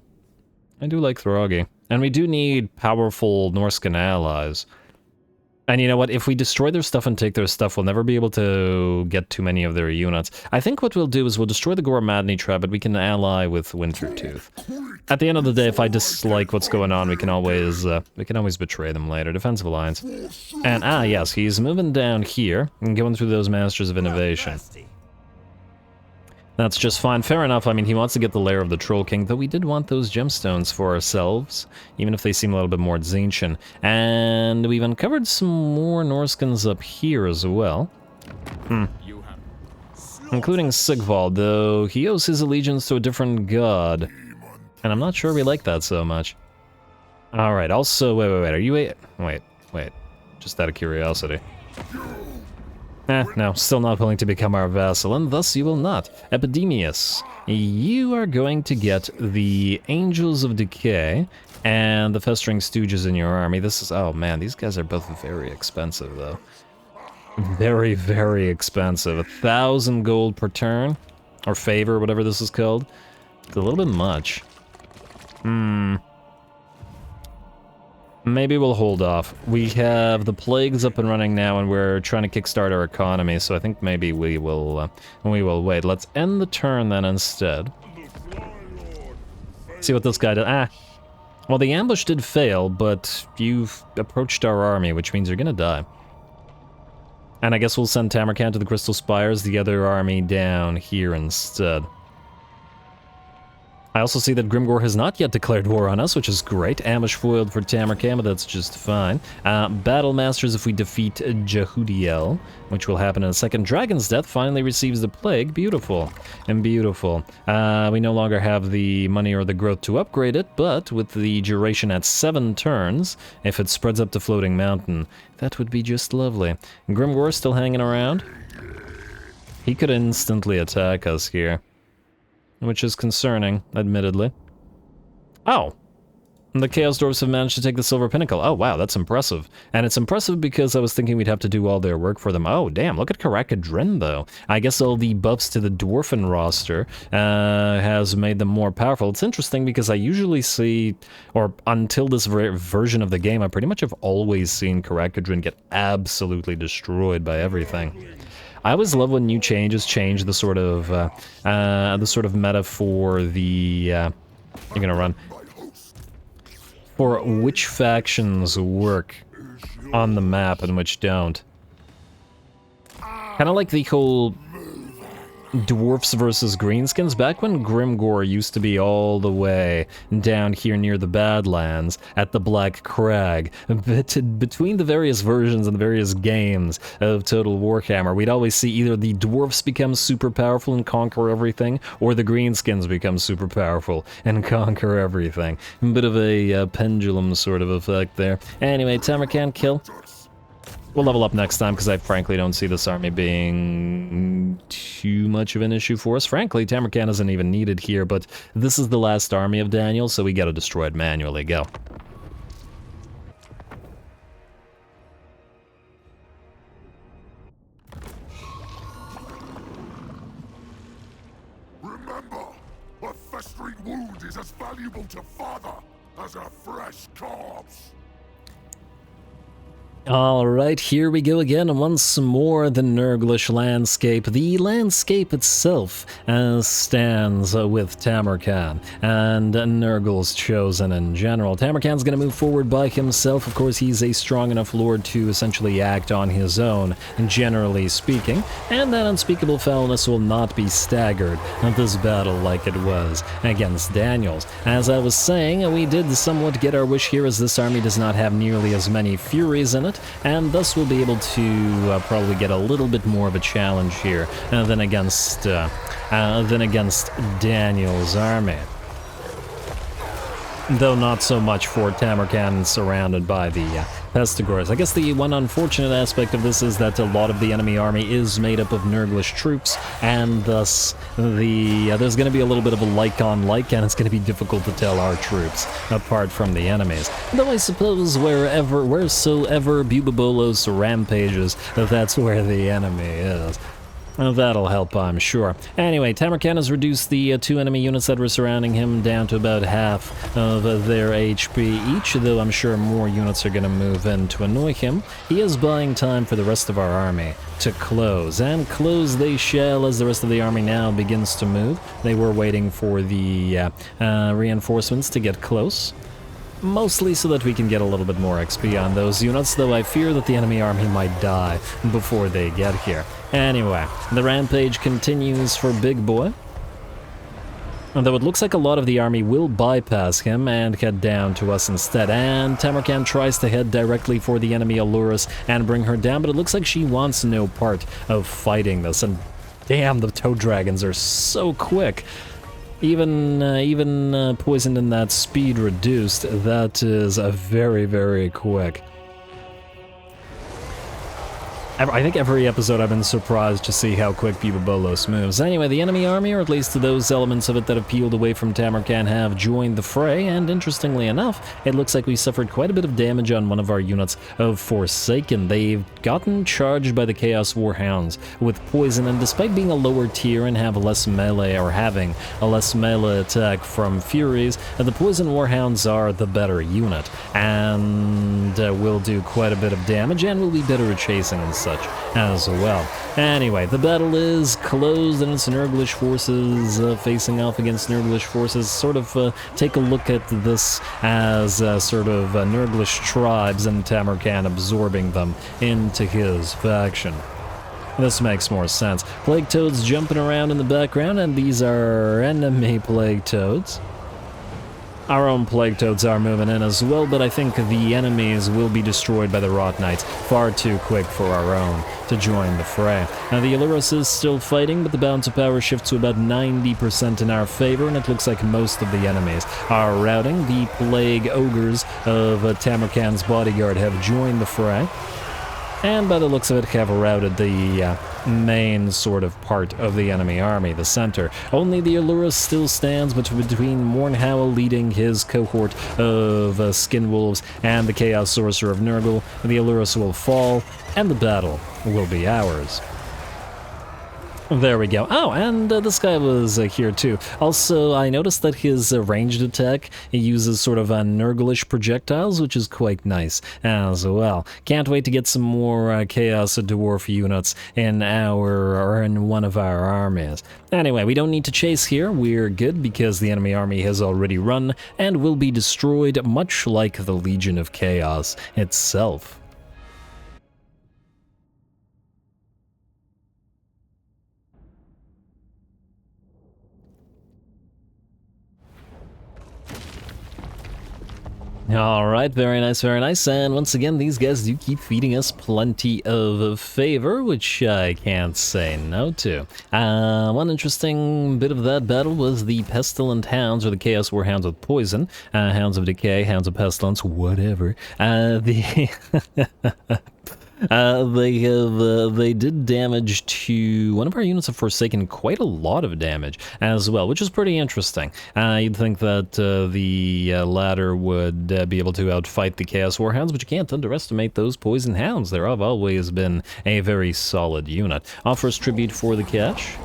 S1: And we do need powerful Norscan allies. And you know what? If we destroy their stuff and take their stuff, we'll never be able to get too many of their units. I think what we'll do is we'll destroy the Gore-Madney Trap, but we can ally with Wintertooth. At the end of the day, if I dislike what's going on, we can always betray them later. Defensive Alliance. And, yes, he's moving down here and going through those Masters of Innovation. That's just fine. Fair enough. I mean, he wants to get the lair of the Troll King, though we did want those gemstones for ourselves, even if they seem a little bit more Tzeentchian. And we've uncovered some more Norscans up here as well. Including Sigvald, though he owes his allegiance to a different god. And I'm not sure we like that so much. Alright, also, wait, are you a... Wait, just out of curiosity. No, still not willing to become our vassal, and thus you will not. Epidemius, you are going to get the Angels of Decay and the Festering Stooges in your army. This is... oh man, these guys are both very expensive, though. Very, very expensive. 1,000 gold per turn, or favor, whatever this is called. It's a little bit much. Maybe we'll hold off. We have the plagues up and running now, and we're trying to kickstart our economy, so I think maybe we will wait. Let's end the turn then instead. See what this guy does. Well, the ambush did fail, but you've approached our army, which means you're gonna die. And I guess we'll send Tamurkhan to the Crystal Spires, the other army down here instead. I also see that Grimgor has not yet declared war on us, which is great. Ambush foiled for Tamurkhan, but that's just fine. Battle Masters if we defeat Jehudiel, which will happen in a second. Dragon's Death finally receives the plague. Beautiful. And beautiful. We no longer have the money or the growth to upgrade it, but with the duration at 7 turns, if it spreads up to Floating Mountain, that would be just lovely. Grimgor still hanging around. He could instantly attack us here, which is concerning, admittedly. Oh! The Chaos Dwarves have managed to take the Silver Pinnacle. Oh, wow, that's impressive. And it's impressive because I was thinking we'd have to do all their work for them. Oh, damn, look at Karakadrin, though. I guess all the buffs to the Dwarfen roster has made them more powerful. It's interesting because I usually see, or until this version of the game, I pretty much have always seen Karakadrin get absolutely destroyed by everything. I always love when new changes change the sort of meta for the you're gonna run for which factions work on the map and which don't. Kind of like the whole dwarfs versus greenskins. Back when Grimgor used to be all the way down here near the Badlands at the Black Crag, between the various versions and the various games of Total Warhammer, we'd always see either the dwarfs become super powerful and conquer everything, or the greenskins become super powerful and conquer everything. A bit of a pendulum sort of effect there. Anyway, Tamurkhan kill. We'll level up next time, because I frankly don't see this army being too much of an issue for us. Frankly, Tamurkhan isn't even needed here, but this is the last army of Daniel, so we gotta destroy it manually. Go.
S2: Remember, a festering wound is as valuable to father as a fresh corpse.
S1: Alright, here we go again, once more the Nurglish landscape. The landscape itself stands with Tamurkhan, and Nurgle's chosen in general. Tamurkhan's gonna move forward by himself. Of course, he's a strong enough lord to essentially act on his own, generally speaking, and that unspeakable foulness will not be staggered at this battle like it was against Daniel's. As I was saying, we did somewhat get our wish here, as this army does not have nearly as many Furies in it, and thus we'll be able to probably get a little bit more of a challenge here than against Daniel's army. Though not so much for Tamurkhan surrounded by the Pestigors. I guess the one unfortunate aspect of this is that a lot of the enemy army is made up of Nurglish troops, and thus there's going to be a little bit of a like-on-like, and it's going to be difficult to tell our troops apart from the enemies. Though I suppose wheresoever Bubabolos rampages, that's where the enemy is. That'll help, I'm sure. Anyway, Tamurkhan has reduced the 2 enemy units that were surrounding him down to about half of their HP each, though I'm sure more units are going to move in to annoy him. He is buying time for the rest of our army to close, and close they shall as the rest of the army now begins to move. They were waiting for the reinforcements to get close. Mostly so that we can get a little bit more XP on those units, though I fear that the enemy army might die before they get here. Anyway, the rampage continues for Big Boy. Though it looks like a lot of the army will bypass him and head down to us instead, and Tamurkhan tries to head directly for the enemy Allurus and bring her down, but it looks like she wants no part of fighting this, and damn, the toad dragons are so quick. Even poisoned and that speed reduced, that is a very, very quick. I think every episode I've been surprised to see how quick Bolos moves. Anyway, the enemy army, or at least those elements of it that have peeled away from Tamurkhan, have joined the fray, and interestingly enough, it looks like we suffered quite a bit of damage on one of our units of Forsaken. They've gotten charged by the Chaos Warhounds with poison, and despite being a lower tier and have less melee, or having a less melee attack from Furies, the Poison Warhounds are the better unit, and will do quite a bit of damage, and will be better at chasing and such as well. Anyway, the battle is closed, and it's Nurglish forces facing off against Nurglish forces. Sort of take a look at this as sort of Nurglish tribes, and Tamurkhan absorbing them into his faction. This makes more sense. Plague Toads jumping around in the background, and these are enemy Plague Toads. Our own Plague Toads are moving in as well, but I think the enemies will be destroyed by the Rot Knights far too quick for our own to join the fray. Now, the Allurus is still fighting, but the balance of power shifts to about 90% in our favor, and it looks like most of the enemies are routing. The Plague Ogres of Tamurkhan's bodyguard have joined the fray, and by the looks of it have routed the main sort of part of the enemy army, the center. Only the Allurus still stands between Mournhowl leading his cohort of Skinwolves and the Chaos Sorcerer of Nurgle. The Allurus will fall, and the battle will be ours. There we go. Oh, and this guy was here too. Also, I noticed that his ranged attack uses sort of Nurglish projectiles, which is quite nice as well. Can't wait to get some more Chaos Dwarf units in one of our armies. Anyway, we don't need to chase here. We're good because the enemy army has already run and will be destroyed, much like the Legion of Chaos itself. Alright, very nice, and once again, these guys do keep feeding us plenty of favor, which I can't say no to. One interesting bit of that battle was the Pestilent Hounds, or the Chaos Warhounds with poison, Hounds of Decay, Hounds of Pestilence, whatever. They did damage to one of our units of Forsaken, quite a lot of damage as well, which is pretty interesting. You'd think that the latter would be able to outfight the Chaos Warhounds, but you can't underestimate those Poison Hounds. They have always been a very solid unit. Offers tribute for the cash.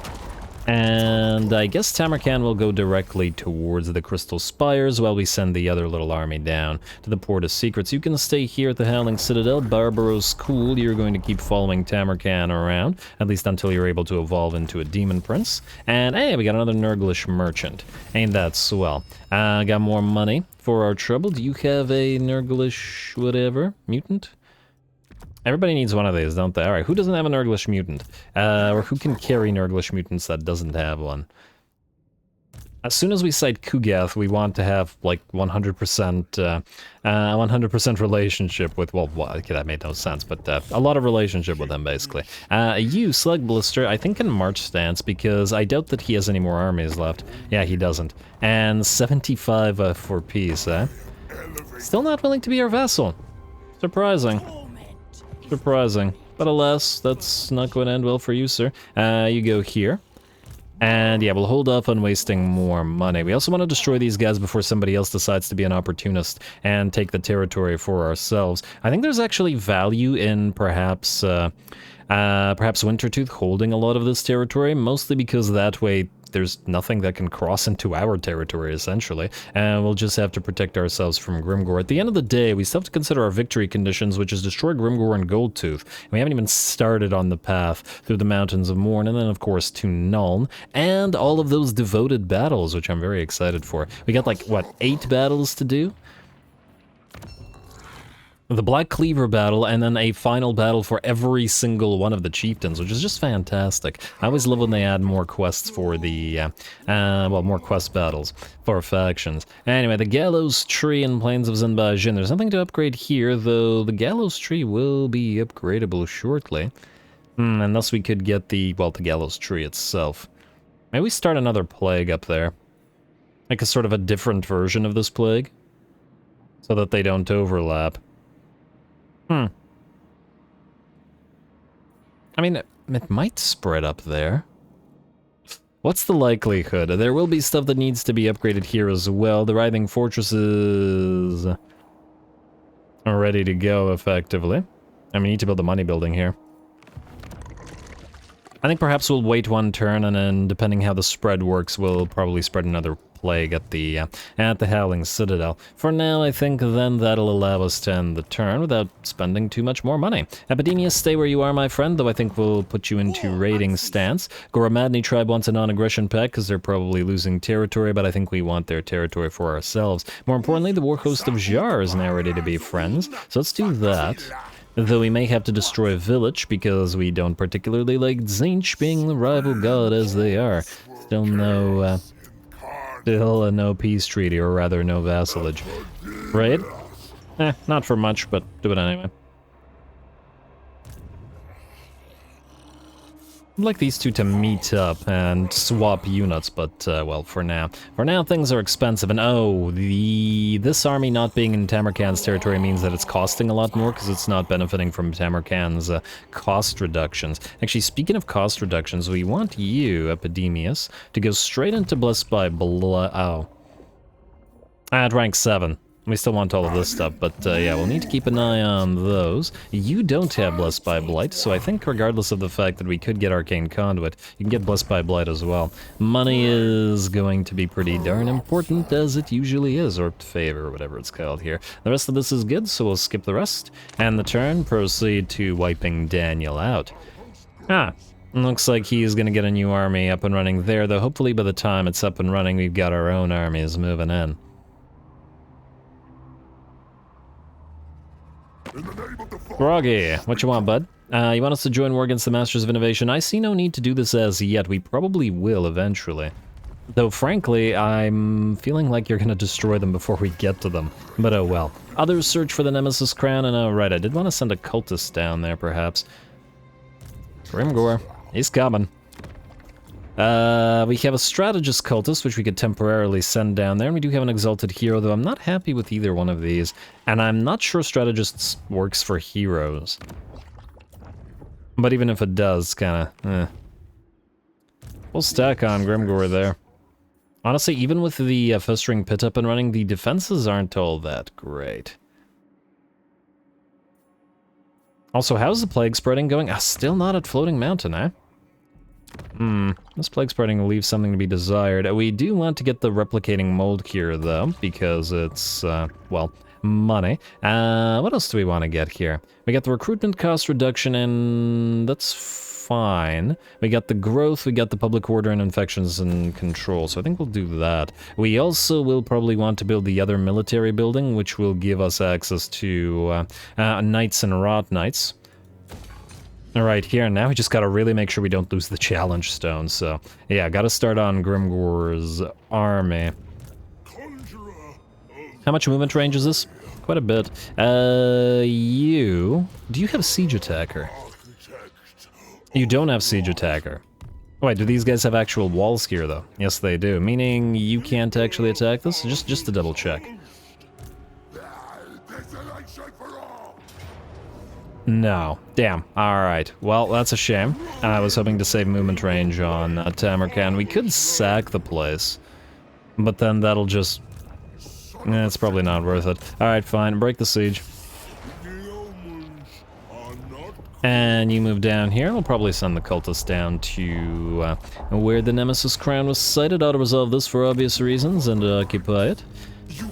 S1: And I guess Tamurkhan will go directly towards the Crystal Spires while we send the other little army down to the Port of Secrets. You can stay here at the Howling Citadel. Barbaros cool. You're going to keep following Tamurkhan around, at least until you're able to evolve into a Demon Prince. And hey, we got another Nurglish merchant. Ain't that swell? Got more money for our trouble. Do you have a Nurglish whatever mutant? Everybody needs one of these, don't they? Alright, who doesn't have a Nurglish mutant? Or who can carry Nurglish mutants that doesn't have one? As soon as we cite Kugath, we want to have, like, 100% relationship with, well, okay, that made no sense, but a lot of relationship with him, basically. You, Slug Blister, I think can March stance, because I doubt that he has any more armies left. Yeah, he doesn't. And 75 for peace, eh? Still not willing to be our vassal. Surprising. Surprising. But alas, that's not going to end well for you, sir. You go here. And yeah, we'll hold off on wasting more money. We also want to destroy these guys before somebody else decides to be an opportunist and take the territory for ourselves. I think there's actually value in perhaps Wintertooth holding a lot of this territory, mostly because that way there's nothing that can cross into our territory, essentially, and we'll just have to protect ourselves from Grimgor. At the end of the day, we still have to consider our victory conditions, which is destroy Grimgor and Goldtooth. We haven't even started on the path through the Mountains of Morn, and then, of course, to Nuln, and all of those devoted battles, which I'm very excited for. We got, like, what, 8 battles to do? The Black Cleaver battle, and then a final battle for every single one of the chieftains, which is just fantastic. I always love when they add more quests for the, more quest battles for factions. Anyway, the Gallows Tree in Plains of Zinbajin. There's nothing to upgrade here, though the Gallows Tree will be upgradable shortly. Unless we could get the Gallows Tree itself. Maybe we start another plague up there. Like a sort of a different version of this plague. So that they don't overlap. I mean, it might spread up there. What's the likelihood? There will be stuff that needs to be upgraded here as well. The Writhing Fortresses are ready to go, effectively. And we need to build the money building here. I think perhaps we'll wait one turn, and then, depending how the spread works, we'll probably spread another plague at the Howling Citadel. For now, I think then that'll allow us to end the turn without spending too much more money. Epidemius, stay where you are, my friend, though I think we'll put you into raiding stance. Goramadni tribe wants a non-aggression pact because they're probably losing territory, but I think we want their territory for ourselves. More importantly, the War Host of Jar is now ready to be friends, so let's do that. Though we may have to destroy a village because we don't particularly like Tzeentch being the rival god as they are. Still no peace treaty, or rather no vassalage. Right? Not for much, but do it anyway. I'd like these two to meet up and swap units, but, well, for now. For now, things are expensive, and this army not being in Tamurkhan's territory means that it's costing a lot more, because it's not benefiting from Tamurkhan's cost reductions. Actually, speaking of cost reductions, we want you, Epidemius, to go straight into Blessed by Blood. At rank 7. We still want all of this stuff, but yeah, we'll need to keep an eye on those. You don't have Blessed by Blight, so I think regardless of the fact that we could get Arcane Conduit, you can get Blessed by Blight as well. Money is going to be pretty darn important, as it usually is, or favor, whatever it's called here. The rest of this is good, so we'll skip the rest, and the turn proceed to wiping Daniel out. Looks like he's gonna get a new army up and running there, though hopefully by the time it's up and running, we've got our own armies moving in. Groggy, what you want, bud? You want us to join war against the Masters of Innovation? I see no need to do this as yet. We probably will eventually. Though, frankly, I'm feeling like you're gonna destroy them before we get to them. But oh well. Others search for the Nemesis Crown, and right, I did want to send a cultist down there, perhaps. Grimgor, he's coming. We have a strategist cultist, which we could temporarily send down there, and we do have an exalted hero, though I'm not happy with either one of these, and I'm not sure strategists works for heroes. But even if it does, kinda, We'll stack on Grimgor there. Honestly, even with the Festering Pit up and running, the defenses aren't all that great. Also, how's the plague spreading going? Still not at Floating Mountain, eh? This plague spreading will leave something to be desired. We do want to get the replicating mold here, though, because it's, well, money. What else do we want to get here? We got the recruitment cost reduction, and that's fine. We got the growth, we got the public order and infections and control, so I think we'll do that. We also will probably want to build the other military building, which will give us access to knights and rot knights. Right here, now we just gotta really make sure we don't lose the challenge stone, so yeah, gotta start on Grimgor's army. How much movement range is this? Quite a bit. Do you have siege attacker? You don't have siege attacker. Wait, do these guys have actual walls here, though? Yes, they do, meaning you can't actually attack this? Just to double check. No. Damn. Alright. Well, that's a shame. I was hoping to save movement range on Tamurkhan. We could sack the place. But then that'll just... it's probably not worth it. Alright, fine. Break the siege. And you move down here. We'll probably send the cultists down to where the Nemesis Crown was sighted. Ought to resolve this for obvious reasons and occupy it.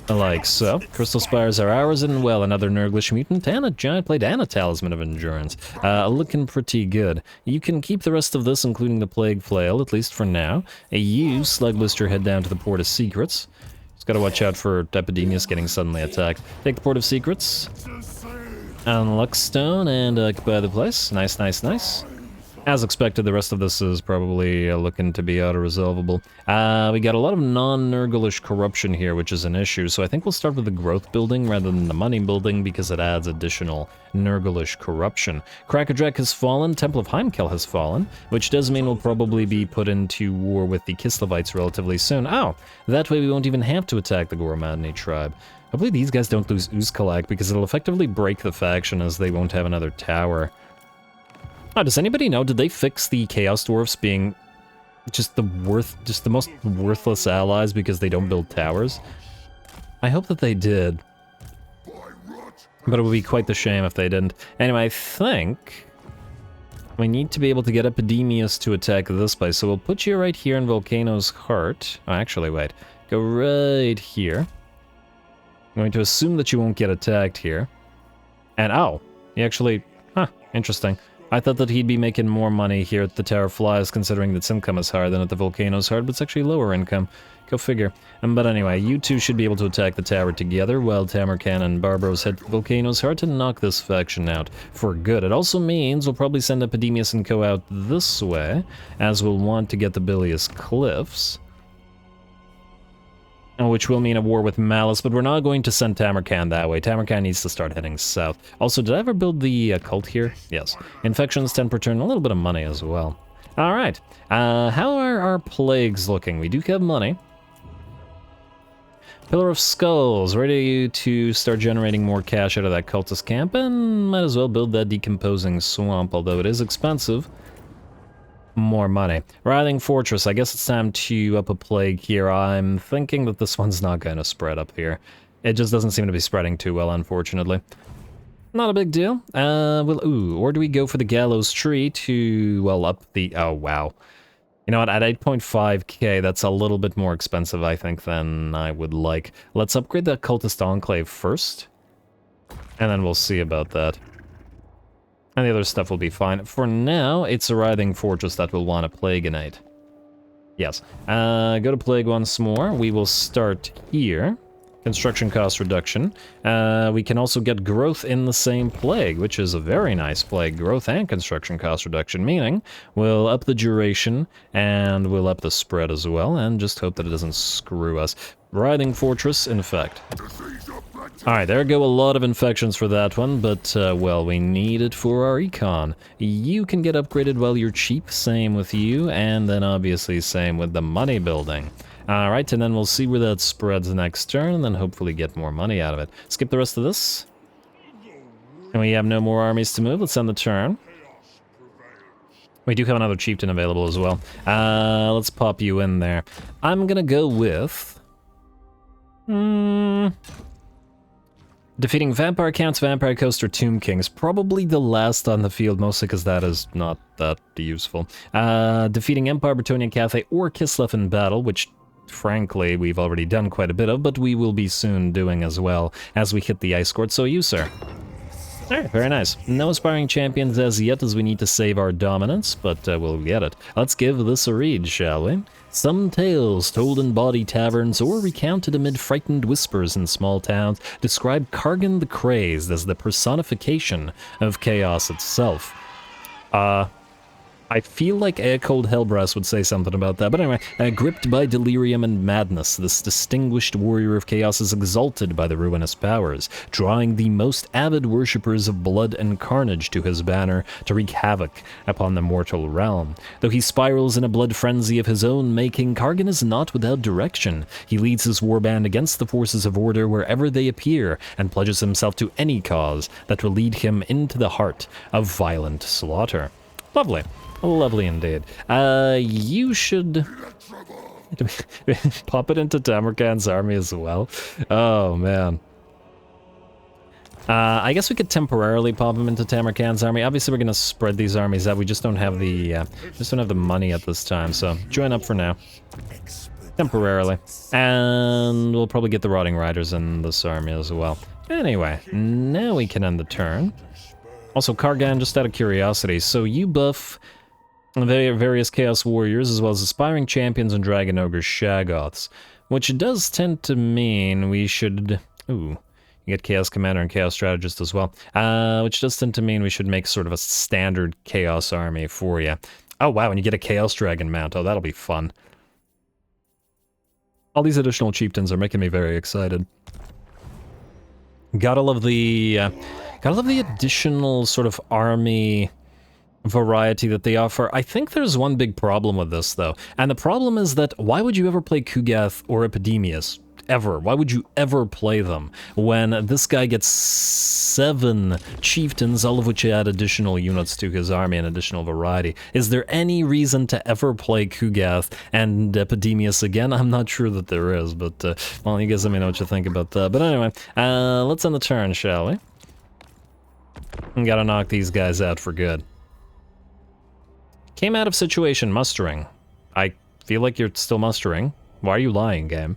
S1: Like so. Crystal Spires are ours, and well, another Nurglish mutant, and a giant blade, and a Talisman of Endurance. Looking pretty good. You can keep the rest of this, including the Plague Flail, at least for now. You, Slugbooster, head down to the Port of Secrets. Just gotta watch out for Epidemius getting suddenly attacked. Take the Port of Secrets. And Luckstone, and occupy the place. Nice, nice, nice. As expected, the rest of this is probably looking to be auto-resolvable. We got a lot of non-Nurglish corruption here, which is an issue, so I think we'll start with the growth building rather than the money building because it adds additional Nurglish corruption. Crackerjack has fallen, Temple of Heimkel has fallen, which does mean we'll probably be put into war with the Kislevites relatively soon. Oh, that way we won't even have to attack the Goromadni tribe. Hopefully these guys don't lose Uzkalak because it'll effectively break the faction as they won't have another tower. Oh, does anybody know, did they fix the Chaos Dwarfs being just the most worthless allies because they don't build towers? I hope that they did. But it would be quite the shame if they didn't. Anyway, I think we need to be able to get Epidemius to attack this place, so we'll put you right here in Volcano's Heart. Oh, actually, wait. Go right here. I'm going to assume that you won't get attacked here. And, oh, he actually... huh, interesting. I thought that he'd be making more money here at the Tower of Flies, considering that its income is higher than at the Volcano's Heart, but it's actually lower income. Go figure. But anyway, you two should be able to attack the tower together, while Tamurkhan and Barbaros head to the Volcano's Heart and knock this faction out for good. It also means we'll probably send Epidemius and Co. out this way, as we'll want to get the Bilious Cliffs. Which will mean a war with Malice, but we're not going to send Tamurkhan that way. Tamurkhan needs to start heading south. Also, did I ever build the cult here? Yes. Infections 10 per turn, a little bit of money as well. Alright. How are our plagues looking? We do have money. Pillar of Skulls, ready to start generating more cash out of that cultist camp, and might as well build that decomposing swamp, although it is expensive. More money. Writhing Fortress, I guess it's time to up a plague here. I'm thinking that this one's not going to spread up here. It just doesn't seem to be spreading too well, unfortunately. Not a big deal. Or do we go for the Gallows Tree to, well, up the... oh, wow. You know what, at 8.5k, that's a little bit more expensive, I think, than I would like. Let's upgrade the Cultist Enclave first, and then we'll see about that. And the other stuff will be fine. For now, it's a Writhing Fortress that will want to Plagueonate. Yes. Go to Plague once more. We will start here. Construction cost reduction. We can also get growth in the same plague, which is a very nice plague. Growth and construction cost reduction, meaning we'll up the duration and we'll up the spread as well, and just hope that it doesn't screw us. Writhing Fortress in effect. Alright, there go a lot of infections for that one, but, well, we need it for our econ. You can get upgraded while you're cheap, same with you, and then obviously same with the money building. Alright, and then we'll see where that spreads next turn, and then hopefully get more money out of it. Skip the rest of this. And we have no more armies to move, let's end the turn. We do have another chieftain available as well. Let's pop you in there. I'm gonna go with... defeating Vampire Counts, Vampire Coast, or Tomb Kings. Probably the last on the field, mostly because that is not that useful. Defeating Empire, Bretonian Cathay, or Kislev in battle, which, frankly, we've already done quite a bit of, but we will be soon doing as well as we hit the Ice Court. So you, sir. Alright, very nice. No aspiring champions as yet, as we need to save our dominance, but we'll get it. Let's give this a read, shall we? Some tales told in bawdy taverns or recounted amid frightened whispers in small towns describe Kargan the Crazed as the personification of chaos itself. I I feel like Cold Hellbrass would say something about that. But anyway, gripped by delirium and madness, this distinguished warrior of chaos is exalted by the ruinous powers, drawing the most avid worshippers of blood and carnage to his banner to wreak havoc upon the mortal realm. Though he spirals in a blood frenzy of his own making, Kargan is not without direction. He leads his warband against the forces of order wherever they appear, and pledges himself to any cause that will lead him into the heart of violent slaughter. Lovely. Lovely indeed. You should pop it into Tamurkhan's army as well. Oh, man. I guess we could temporarily pop him into Tamurkhan's army. Obviously, we're gonna spread these armies out. We just don't have the money at this time. So join up for now, temporarily, and we'll probably get the Rotting Riders in this army as well. Anyway, now we can end the turn. Also, Kargan, just out of curiosity, so you buff various Chaos Warriors, as well as Aspiring Champions and Dragon Ogres Shaggoths, which does tend to mean we should... Ooh, you get Chaos Commander and Chaos Strategist as well, which does tend to mean we should make sort of a standard Chaos army for you. Oh wow, and you get a Chaos Dragon mount. Oh, that'll be fun. All these additional chieftains are making me very excited. Gotta love the additional sort of army variety that they offer. I think there's one big problem with this, though. And the problem is that why would you ever play Kugath or Epidemius? Ever. Why would you ever play them when this guy gets 7 chieftains, all of which add additional units to his army and additional variety? Is there any reason to ever play Kugath and Epidemius again? I'm not sure that there is, but, well, you guys let me know what you think about that. But anyway, let's end the turn, shall we? We gotta knock these guys out for good. Came out of situation mustering. I feel like you're still mustering. Why are you lying, game?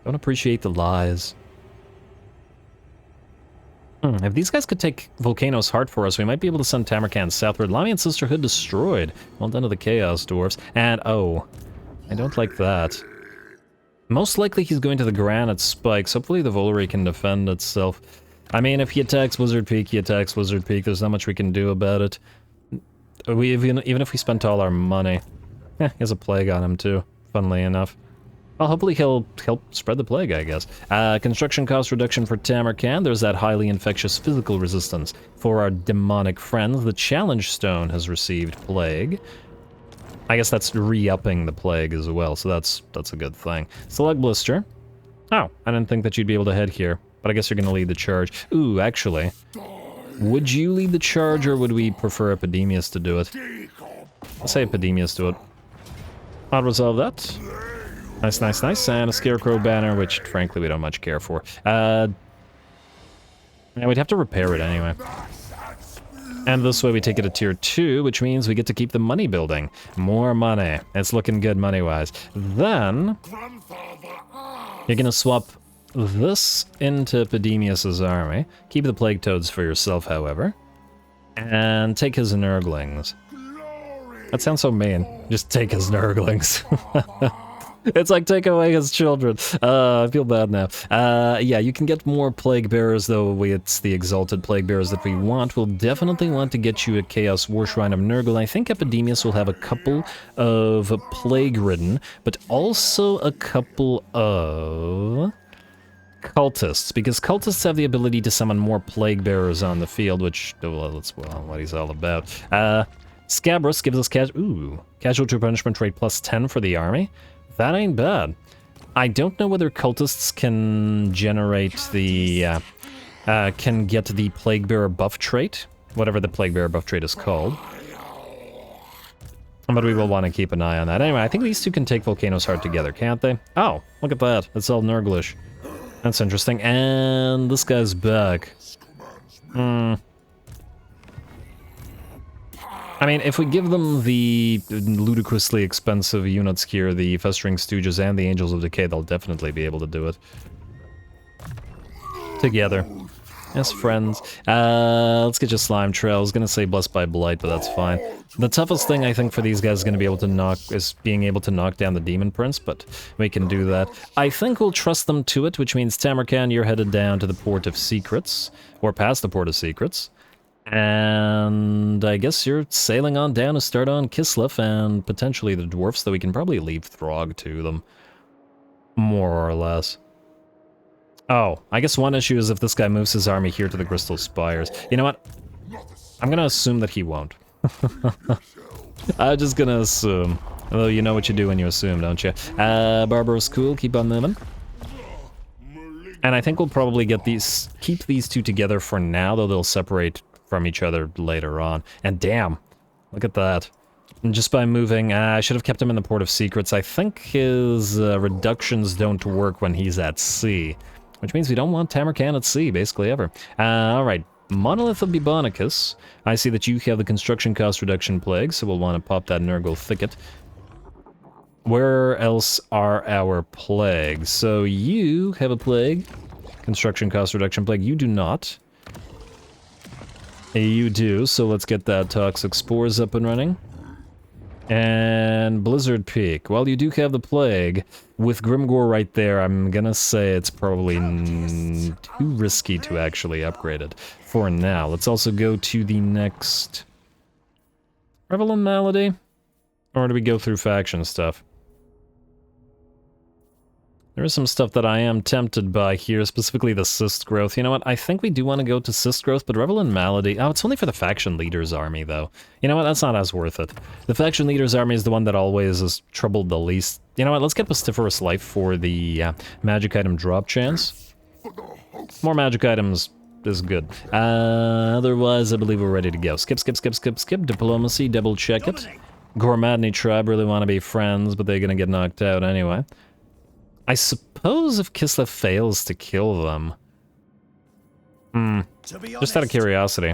S1: Don't appreciate the lies. If these guys could take Volcano's Heart for us, we might be able to send Tamurkhan southward. Lamian Sisterhood destroyed. Well done to the Chaos Dwarfs. And, oh, I don't like that. Most likely he's going to the Granite Spikes. Hopefully the Volary can defend itself. I mean, if he attacks Wizard Peak, he attacks Wizard Peak. There's not much we can do about it. Even if we spent all our money. He has a plague on him too, funnily enough. Well, hopefully he'll help spread the plague, I guess. Construction cost reduction for Tamurkhan. There's that highly infectious physical resistance. For our demonic friends, the Challenge Stone has received plague. I guess that's re-upping the plague as well, so that's a good thing. Slug Blister. Oh, I didn't think that you'd be able to head here, but I guess you're gonna lead the charge. Ooh, actually, would you lead the charge, or would we prefer Epidemius to do it? Let's say Epidemius do it. I'll resolve that. Nice, nice, nice. And a Scarecrow banner, which, frankly, we don't much care for. Yeah, we'd have to repair it anyway. And this way we take it to tier 2, which means we get to keep the money building. More money. It's looking good money-wise. Then, you're gonna swap this into Epidemius's army. Keep the Plague Toads for yourself, however. And take his Nurglings. That sounds so mean. Just take his Nurglings. It's like, take away his children. I feel bad now. Yeah, you can get more Plague Bearers, though it's the Exalted Plague Bearers that we want. We'll definitely want to get you a Chaos War Shrine of Nurgle. I think Epidemius will have a couple of Plague-ridden, but also a couple of cultists, because cultists have the ability to summon more Plague Bearers on the field, which, well, that's what he's all about. Scabrous gives us casualty punishment rate plus 10 for the army. That ain't bad. I don't know whether cultists can generate the, can get the Plague Bearer buff trait, whatever the Plague Bearer buff trait is called. But we will want to keep an eye on that. Anyway, I think these two can take Volcano's Heart together, can't they? Oh, look at that. It's all Nurglish. That's interesting. And this guy's back. I mean, if we give them the ludicrously expensive units here, the Festering Stooges and the Angels of Decay, they'll definitely be able to do it. Together. As friends. Let's get you Slime Trail. I was gonna say Blessed by Blight, but that's fine. The toughest thing I think for these guys is gonna be able to being able to knock down the Demon Prince, but we can do that. I think we'll trust them to it, which means Tamurkhan, you're headed down to the Port of Secrets, or past the Port of Secrets. And I guess you're sailing on down to start on Kislev and potentially the dwarfs, though we can probably leave Throg to them. More or less. Oh, I guess one issue is if this guy moves his army here to the Crystal Spires. You know what? I'm gonna assume that he won't. I'm just gonna assume. Although you know what you do when you assume, don't you? Barbaros cool, keep on moving. And I think we'll probably get keep these two together for now, though they'll separate from each other later on. And damn, look at that. And just by moving, I should have kept him in the Port of Secrets. I think his reductions don't work when he's at sea, which means we don't want Tamurkhan at sea, basically, ever. Alright, Monolith of Bubonicus. I see that you have the construction cost reduction plague, so we'll want to pop that Nurgle thicket. Where else are our plagues? So you have a plague. Construction cost reduction plague. You do not. You do, so let's get that Toxic Spores up and running. And Blizzard Peak. Well, you do have the plague. With Grimgore right there, I'm gonna say it's probably too risky to actually upgrade it for now. Let's also go to the next... Prevalent Malady? Or do we go through faction stuff? There is some stuff that I am tempted by here, specifically the cyst growth. You know what? I think we do want to go to cyst growth, but Revelin Malady... Oh, it's only for the faction leader's army, though. You know what? That's not as worth it. The faction leader's army is the one that always has troubled the least. You know what? Let's get Pestiferous Life for the magic item drop chance. More magic items is good. Otherwise, I believe we're ready to go. Skip, skip, skip, skip, skip. Diplomacy, double check it. Gormadny tribe really want to be friends, but they're going to get knocked out anyway. I suppose if Kislev fails to kill them... just out of curiosity.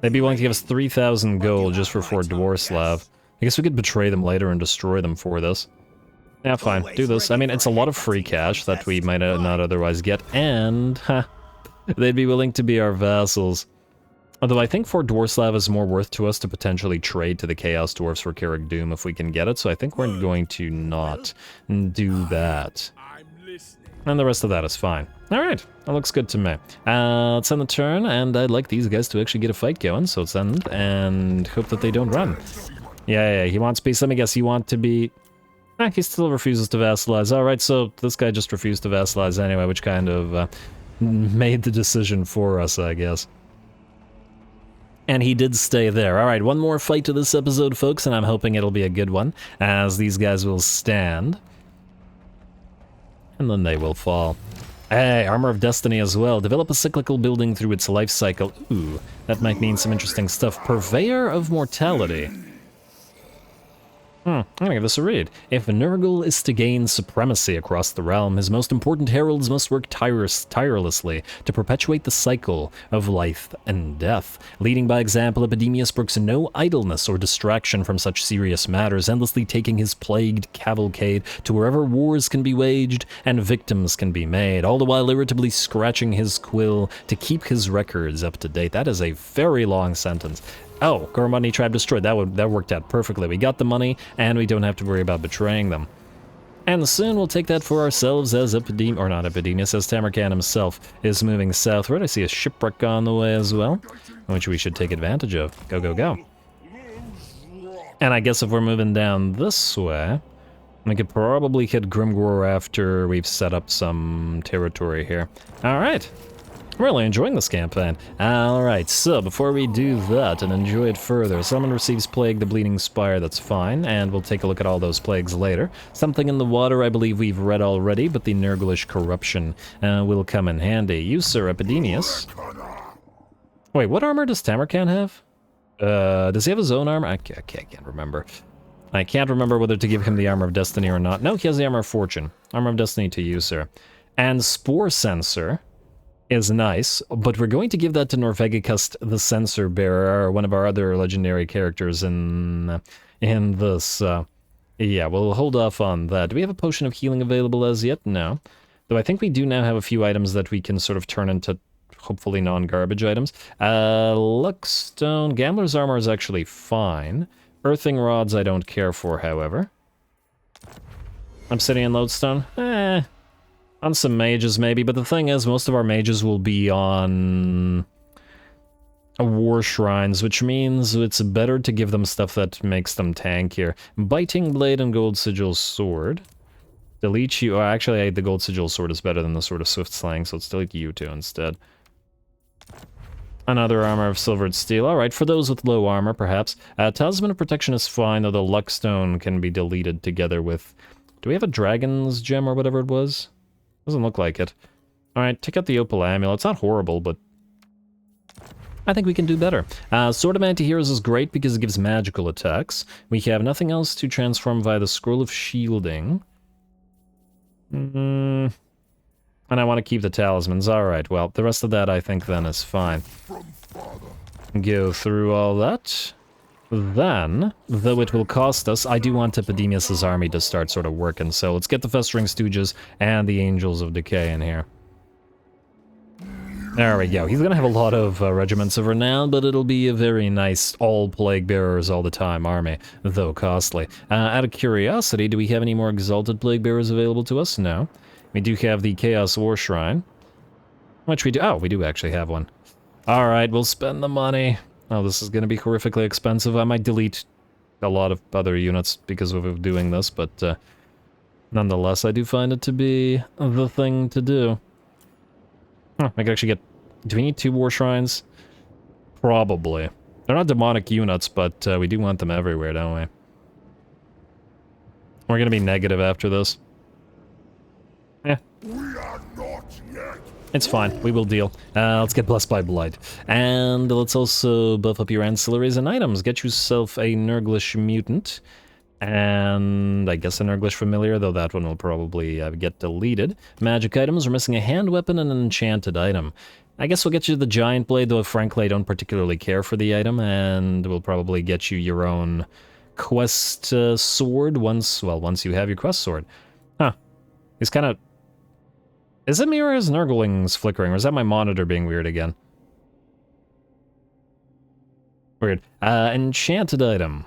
S1: They'd be willing to give us 3,000 gold just for 4 Dwarslav. I guess we could betray them later and destroy them for this. Yeah, fine. Do this. I mean, it's a lot of free cash that we might not otherwise get, and... they'd be willing to be our vassals. Although I think 4 Dwarslav is more worth to us to potentially trade to the Chaos Dwarfs for Carrick Doom if we can get it, so I think we're going to not do that. And the rest of that is fine. Alright, that looks good to me. Let's end the turn, and I'd like these guys to actually get a fight going, so let's end and hope that they don't run. Yeah, he wants peace. Let me guess, he wants to be... he still refuses to vassalize. Alright, so this guy just refused to vassalize anyway, which kind of made the decision for us, I guess. And he did stay there. Alright, one more fight to this episode, folks, and I'm hoping it'll be a good one, as these guys will stand. And then they will fall. Hey, Armor of Destiny as well. Develop a cyclical building through its life cycle. Ooh, that might mean some interesting stuff. Purveyor of Mortality. I'm gonna give this a read. If Nurgle is to gain supremacy across the realm, his most important heralds must work tirelessly to perpetuate the cycle of life and death. Leading by example, Epidemius brooks no idleness or distraction from such serious matters, endlessly taking his plagued cavalcade to wherever wars can be waged and victims can be made, all the while irritably scratching his quill to keep his records up to date. That is a very long sentence. Oh, Gormadny tribe destroyed. That worked out perfectly. We got the money, and we don't have to worry about betraying them. And soon we'll take that for ourselves as Epidemius, as Tamurkhan himself is moving southward. I see a shipwreck on the way as well, which we should take advantage of. Go, go, go. And I guess if we're moving down this way, we could probably hit Grimgore after we've set up some territory here. Alright. I'm really enjoying this campaign. Alright, so before we do that and enjoy it further, someone receives Plague the Bleeding Spire, that's fine, and we'll take a look at all those plagues later. Something in the water I believe we've read already, but the Nurglish Corruption will come in handy. You, sir, Epidemius. Wait, what armor does Tamurkhan have? Does he have his own armor? I can't remember. I can't remember whether to give him the Armor of Destiny or not. No, he has the Armor of Fortune. Armor of Destiny to you, sir. And Spore Sensor is nice, but we're going to give that to Norvegicust the Censor Bearer, one of our other legendary characters in this. Yeah, we'll hold off on that. Do we have a potion of healing available as yet? No. Though I think we do now have a few items that we can sort of turn into hopefully non-garbage items. Luckstone, Gambler's Armor is actually fine. Earthing Rods I don't care for, however. Obsidian Lodestone? On some mages, maybe, but the thing is, most of our mages will be on war shrines, which means it's better to give them stuff that makes them tankier. Biting Blade and Gold Sigil Sword. Delete you. Oh, actually, the Gold Sigil Sword is better than the Sword of Swift Slang, so let's delete you two instead. Another Armor of Silvered Steel. Alright, for those with low armor, perhaps. Talisman of Protection is fine, though the Luckstone can be deleted together with... Do we have a Dragon's Gem or whatever it was? Doesn't look like it. Alright, take out the Opal Amulet. It's not horrible, but... I think we can do better. Sword of Anti-Heroes is great because it gives magical attacks. We have nothing else to transform via the Scroll of Shielding. And I want to keep the talismans. Alright, well, the rest of that I think then is fine. Go through all that. Then, though it will cost us, I do want Epidemius' army to start sort of working, so let's get the Festering Stooges and the Angels of Decay in here. There we go. He's gonna have a lot of regiments of renown, but it'll be a very nice all plague bearers all the time army, though costly. Out of curiosity, do we have any more exalted plague bearers available to us? No. We do have the Chaos War Shrine. Which we do. Oh, we do actually have one. Alright, we'll spend the money. Oh, this is gonna be horrifically expensive. I might delete a lot of other units because of doing this, but nonetheless, I do find it to be the thing to do. Huh, I could actually get... Do we need 2 war shrines? Probably. They're not demonic units, but we do want them everywhere, don't we? We're gonna be negative after this. Eh.
S2: We are not yet.
S1: It's fine. We will deal. Let's get Blessed by Blight. And let's also buff up your ancillaries and items. Get yourself a Nurglish Mutant. And I guess a Nurglish Familiar, though that one will probably get deleted. Magic items, we're missing a hand weapon and an enchanted item. I guess we'll get you the Giant Blade, though frankly I don't particularly care for the item, and we'll probably get you your own quest sword once you have your quest sword. Huh. He's kind of... Is it me or is Nurgling's flickering, or is that my monitor being weird again? Weird. Enchanted item.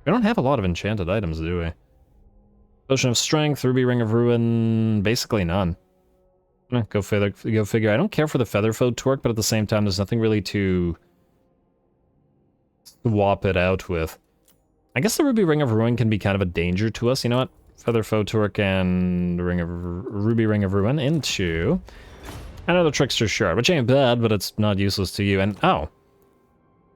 S1: We don't have a lot of enchanted items, do we? Potion of Strength, Ruby Ring of Ruin, basically none. Go figure. I don't care for the Featherfoe Torque, but at the same time, there's nothing really to swap it out with. I guess the Ruby Ring of Ruin can be kind of a danger to us. You know what? Featherfoe Torque and Ruby Ring of Ruin into another Trickster Shard, which ain't bad, but it's not useless to you. And, oh.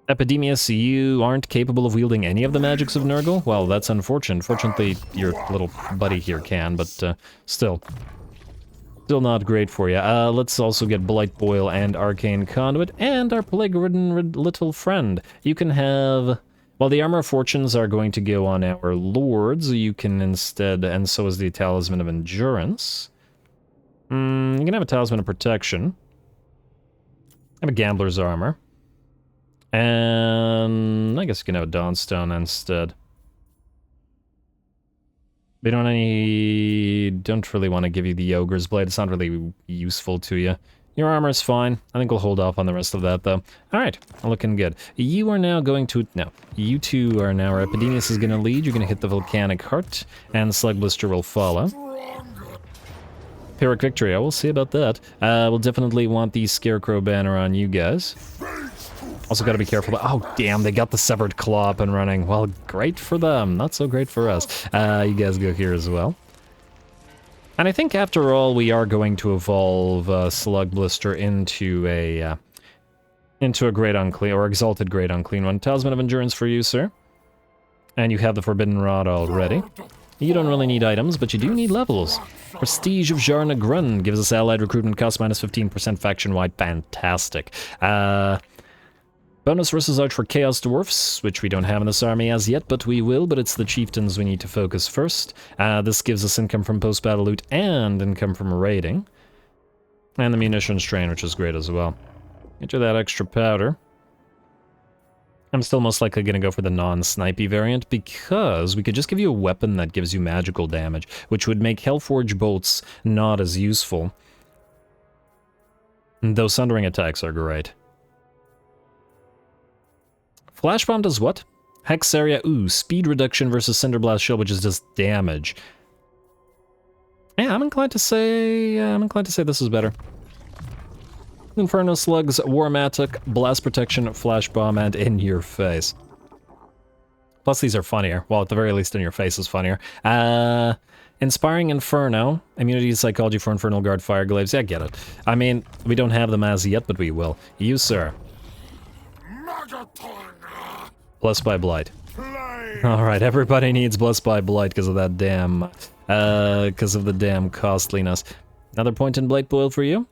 S1: Epidemius, you aren't capable of wielding any of the magics of Nurgle? Well, that's unfortunate. Fortunately, your little buddy here can, but still not great for you. Let's also get Blight Boil and Arcane Conduit, and our plague-ridden little friend. You can have... Well, the Armor of Fortunes are going to go on our lords. You can instead, and so is the Talisman of Endurance. You can have a Talisman of Protection. Have a Gambler's Armor. And I guess you can have a Dawnstone instead. We don't really want to give you the Ogre's Blade. It's not really useful to you. Your armor's fine. I think we'll hold off on the rest of that, though. Alright, looking good. You are now going to... No. You two are now... Epidemius is going to lead. You're going to hit the Volcanic Heart, and Slug Blister will follow. Pyrrhic Victory, I will see about that. We'll definitely want the Scarecrow banner on you guys. Also gotta be careful. Oh, damn, they got the Severed Claw up and running. Well, great for them. Not so great for us. You guys go here as well. And I think, after all, we are going to evolve Slug Blister into a Great Unclean, or Exalted Great Unclean one. Talisman of Endurance for you, sir. And you have the Forbidden Rod already. You don't really need items, but you do need levels. Prestige of Jarna Grun gives us allied recruitment cost minus 15% faction-wide. Fantastic. Bonus versus Arch for Chaos Dwarfs, which we don't have in this army as yet, but we will, but it's the chieftains we need to focus first. This gives us income from post-battle loot and income from raiding. And the munitions train, which is great as well. Get you that extra powder. I'm still most likely going to go for the non-snipey variant, because we could just give you a weapon that gives you magical damage, which would make Hellforge bolts not as useful. Though Sundering attacks are great. Flash Bomb does what? Hex area, ooh, speed reduction versus Cinderblast Shield, which is just damage. Yeah, I'm inclined to say this is better. Inferno Slugs, Warmatic, Blast Protection, Flash Bomb, and In Your Face. Plus these are funnier. Well, at the very least In Your Face is funnier. Inspiring Inferno, Immunity to Psychology for Infernal Guard, Fire Glaives. Yeah, get it. I mean, we don't have them as yet, but we will. You, sir. Blessed by Blight. Alright, everybody needs Blessed by Blight because of that damn... because of the damn costliness. Another point in Blight Boil for you?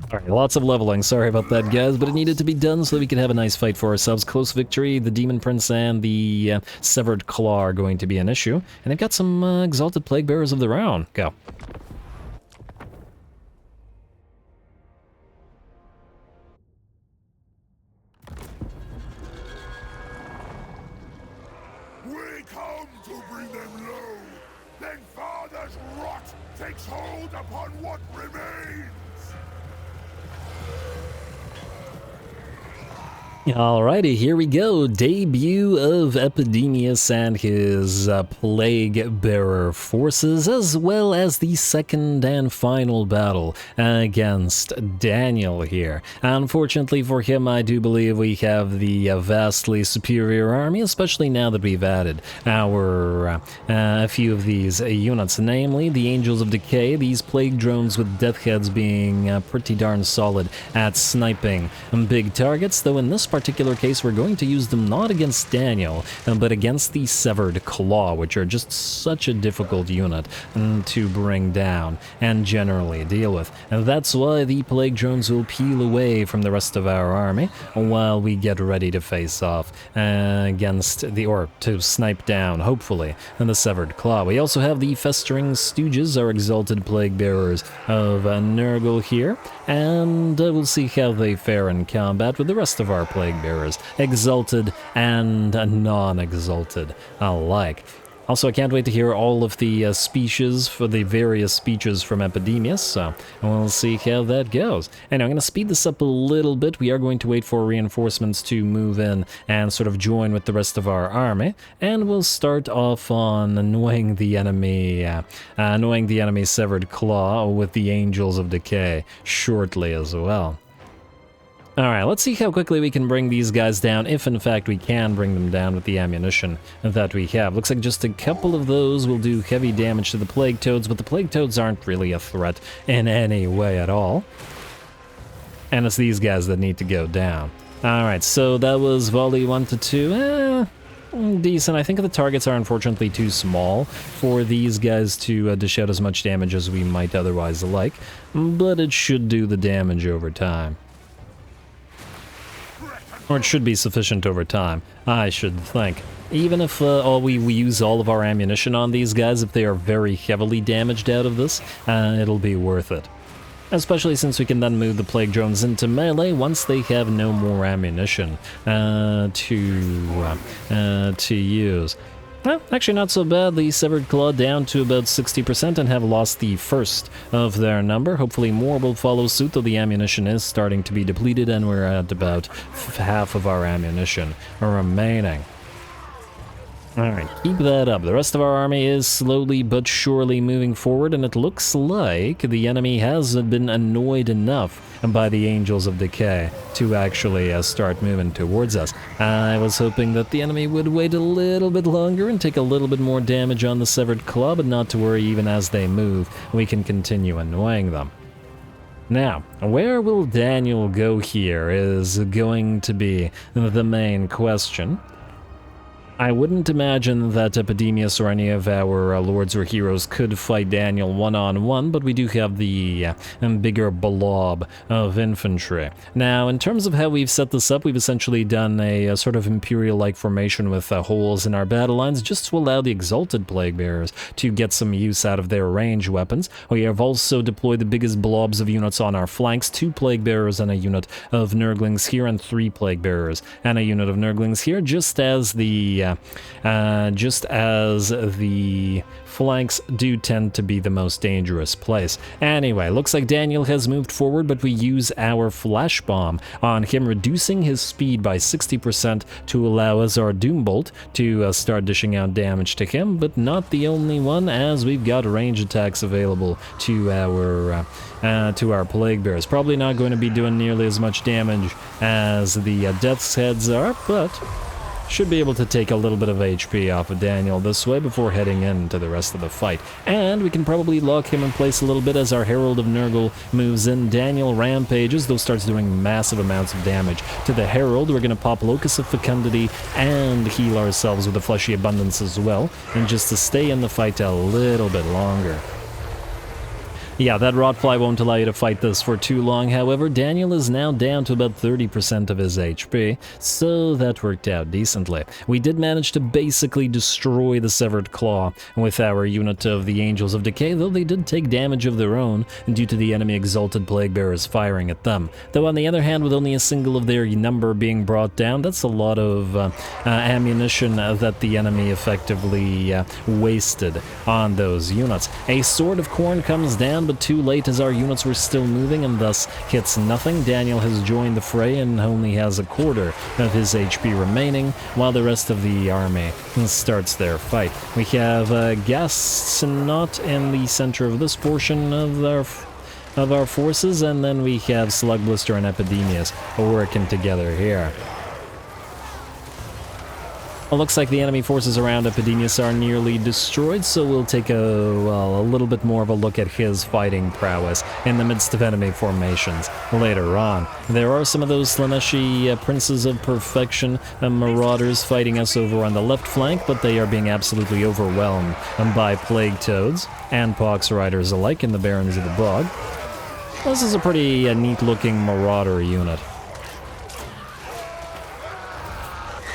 S1: Alright, lots of leveling, sorry about that guys, but it needed to be done so that we could have a nice fight for ourselves. Close victory, the Demon Prince and the Severed Claw are going to be an issue. And they've got some Exalted Plague Bearers of their own. Go.
S2: We come to bring them low, then Father's rot takes hold upon what remains.
S1: Alrighty, here we go. Debut of Epidemius and his Plague Bearer forces, as well as the second and final battle against Daniel here. Unfortunately for him, I do believe we have the vastly superior army, especially now that we've added our a few of these units, namely the Angels of Decay, these Plague Drones with Death Heads being pretty darn solid at sniping big targets, though in this particular case we're going to use them not against Daniel, but against the Severed Claw, which are just such a difficult unit to bring down and generally deal with. And that's why the Plague Drones will peel away from the rest of our army while we get ready to face off against the, or to snipe down, hopefully, the Severed Claw. We also have the Festering Stooges, our Exalted Plague Bearers of Nurgle here, and we'll see how they fare in combat with the rest of our Plague Bearers, exalted and non-exalted alike. Also, I can't wait to hear all of the speeches for the various speeches from Epidemius, so we'll see how that goes. Anyway, I'm going to speed this up a little bit. We are going to wait for reinforcements to move in and sort of join with the rest of our army, and we'll start off on annoying the enemy Severed Claw with the Angels of Decay shortly as well. Alright, let's see how quickly we can bring these guys down, if in fact we can bring them down with the ammunition that we have. Looks like just a couple of those will do heavy damage to the Plague Toads, but the Plague Toads aren't really a threat in any way at all. And it's these guys that need to go down. Alright, so that was volley 1 to 2. Decent. I think the targets are unfortunately too small for these guys to dish out as much damage as we might otherwise like, but it should do the damage over time. Or it should be sufficient over time, I should think. Even if we use all of our ammunition on these guys, if they are very heavily damaged out of this, it'll be worth it. Especially since we can then move the Plague Drones into melee once they have no more ammunition to use. Well, actually not so bad. The Severed Claw down to about 60% and have lost the first of their number. Hopefully more will follow suit, though the ammunition is starting to be depleted and we're at about half of our ammunition remaining. Alright, keep that up. The rest of our army is slowly but surely moving forward, and it looks like the enemy has been annoyed enough by the Angels of Decay to actually start moving towards us. I was hoping that the enemy would wait a little bit longer and take a little bit more damage on the Severed Claw, but not to worry, even as they move, we can continue annoying them. Now, where will Daniel go here is going to be the main question. I wouldn't imagine that Epidemius or any of our lords or heroes could fight Daniel one-on-one, but we do have the bigger blob of infantry. Now, in terms of how we've set this up, we've essentially done a sort of Imperial-like formation with holes in our battle lines, just to allow the Exalted Plague Bearers to get some use out of their range weapons. We have also deployed the biggest blobs of units on our flanks, 2 Plague Bearers and a unit of Nurglings here, and 3 Plague Bearers and a unit of Nurglings here, just as the just as the flanks do tend to be the most dangerous place. Anyway, looks like Daniel has moved forward, but we use our flash bomb on him, reducing his speed by 60% to allow us our Doombolt to start dishing out damage to him, but not the only one, as we've got range attacks available to our Plague Bears. Probably not going to be doing nearly as much damage as the Death's Heads are, but should be able to take a little bit of HP off of Daniel this way before heading into the rest of the fight. And we can probably lock him in place a little bit as our Herald of Nurgle moves in. Daniel rampages, though starts doing massive amounts of damage to the Herald. We're going to pop Locus of Fecundity and heal ourselves with the Fleshy Abundance as well, and just to stay in the fight a little bit longer. Yeah, that Rotfly won't allow you to fight this for too long. However, Daniel is now down to about 30% of his HP, so that worked out decently. We did manage to basically destroy the Severed Claw with our unit of the Angels of Decay, though they did take damage of their own due to the enemy Exalted Plague Bearers firing at them. Though on the other hand, with only a single of their number being brought down, that's a lot of ammunition that the enemy effectively wasted on those units. A Sword of Corn comes down, but too late as our units were still moving and thus hits nothing. Daniel has joined the fray and only has a quarter of his HP remaining, while the rest of the army starts their fight. We have guests not in the center of this portion of our forces, and then we have Slug Blister and Epidemius working together here. It looks like the enemy forces around Epidemius are nearly destroyed, so we'll take a little bit more of a look at his fighting prowess in the midst of enemy formations later on. There are some of those Slaneshi Princes of Perfection Marauders fighting us over on the left flank, but they are being absolutely overwhelmed by Plague Toads and Pox Riders alike in the Barons of the Bog. This is a pretty neat-looking Marauder unit.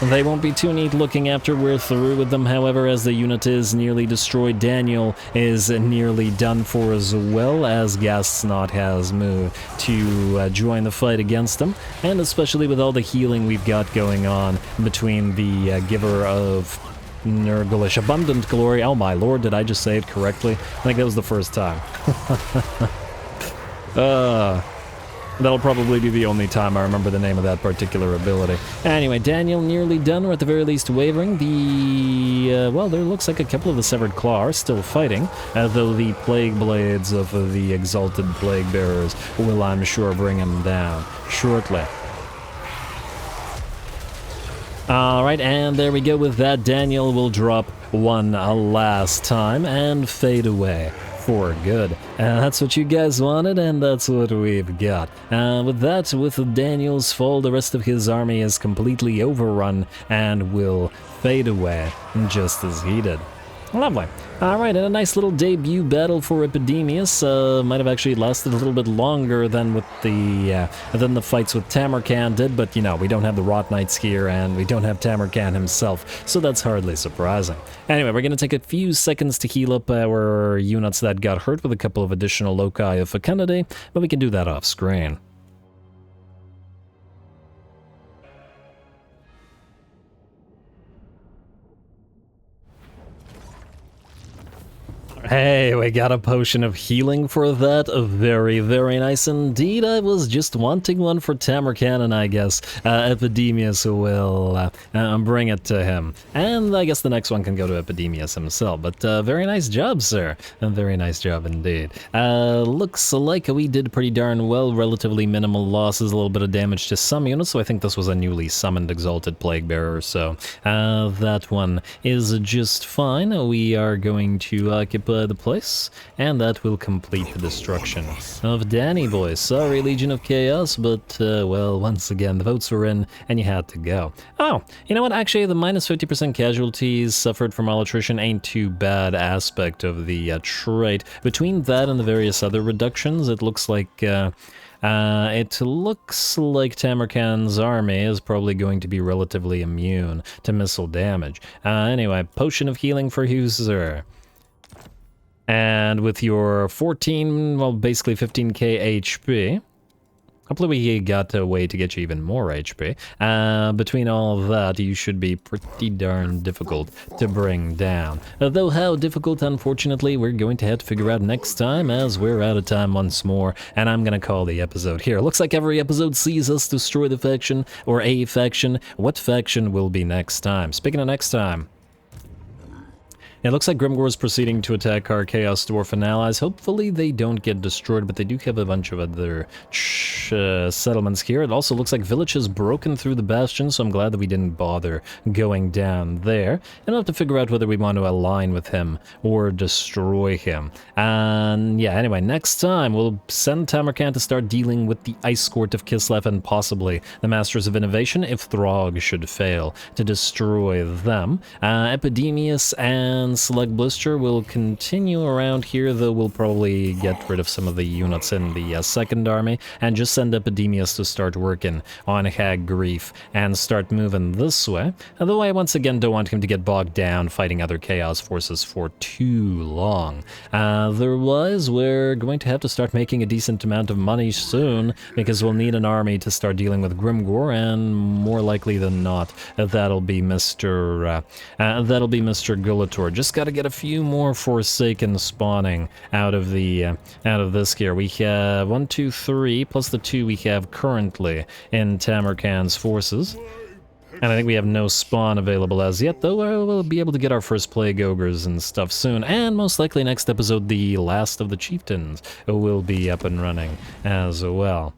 S1: They won't be too neat looking after we're through with them, however, as the unit is nearly destroyed. Daniel is nearly done for as well, as Gasnot has moved to join the fight against them, and especially with all the healing we've got going on between the Giver of Nurglish Abundant Glory. Oh my lord, did I just say it correctly? I think that was the first time. That'll probably be the only time I remember the name of that particular ability. Anyway, Daniel nearly done, or at the very least wavering. Well, there looks like a couple of the Severed Claw are still fighting, though the Plague Blades of the Exalted Plague Bearers will, I'm sure, bring him down shortly. Alright, and there we go with that. Daniel will drop one last time and fade away for good. That's what you guys wanted, and that's what we've got. With that, with Daniel's fall, the rest of his army is completely overrun and will fade away just as he did. Lovely. Alright, and a nice little debut battle for Epidemius. Might have actually lasted a little bit longer than with the fights with Tamurkhan did, but you know, we don't have the Rot Knights here, and we don't have Tamurkhan himself, so that's hardly surprising. Anyway, we're gonna take a few seconds to heal up our units that got hurt with a couple of additional loci of fecundity, but we can do that off screen. Hey, we got a potion of healing for that. Very, very nice indeed. I was just wanting one for Tamurkhan, and I guess Epidemius will bring it to him. And I guess the next one can go to Epidemius himself. But very nice job, sir. A very nice job indeed. Looks like we did pretty darn well. Relatively minimal losses, a little bit of damage to some units, so I think this was a newly summoned Exalted Plague Bearer, so that one is just fine. We are going to occupy the place, and that will complete the destruction of Danny Boy. Sorry, Legion of Chaos, but, well, once again, the votes were in, and you had to go. Oh, you know what, actually, the minus 50% casualties suffered from all attrition ain't too bad aspect of the trait. Between that and the various other reductions, it looks like Tamurkhan's army is probably going to be relatively immune to missile damage. Anyway, Potion of Healing for user. And with your 14, well, basically 15k HP, Hopefully we got a way to get you even more HP. Between all of that, you should be pretty darn difficult to bring down. Though how difficult, unfortunately, we're going to have to figure out next time, as we're out of time once more, and I'm gonna call the episode here. Looks like every episode sees us destroy the faction, or a faction. What faction will be next time? Speaking of next time, it looks like Grimgor is proceeding to attack our Chaos Dwarfen allies. Hopefully they don't get destroyed, but they do have a bunch of other settlements here. It also looks like Village has broken through the bastion, so I'm glad that we didn't bother going down there. And I'll have to figure out whether we want to align with him or destroy him. And yeah, anyway, next time we'll send Tamurkhan to start dealing with the Ice Court of Kislev and possibly the Masters of Innovation if Throg should fail to destroy them. Epidemius and Select Blister will continue around here, though we'll probably get rid of some of the units in the second army and just send Epidemius to start working on Hag Grief and start moving this way. Although I once again don't want him to get bogged down fighting other Chaos forces for too long. Otherwise, we're going to have to start making a decent amount of money soon because we'll need an army to start dealing with Grimgor, and more likely than not, that'll be Mr. Gulator. Just got to get a few more Forsaken spawning out of this here. We have 1, 2, 3 plus the 2 we have currently in Tamurkhan's forces. And I think we have no spawn available as yet, though we'll be able to get our first Plague Ogres and stuff soon. And most likely next episode, the last of the chieftains will be up and running as well.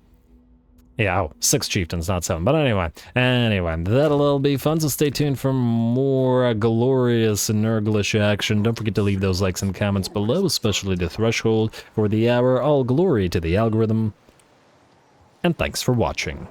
S1: Yeah, oh, 6 chieftains, not 7. But anyway, that'll all be fun, so stay tuned for more glorious Nurglish action. Don't forget to leave those likes and comments below, especially the threshold for the hour. All glory to the algorithm. And thanks for watching.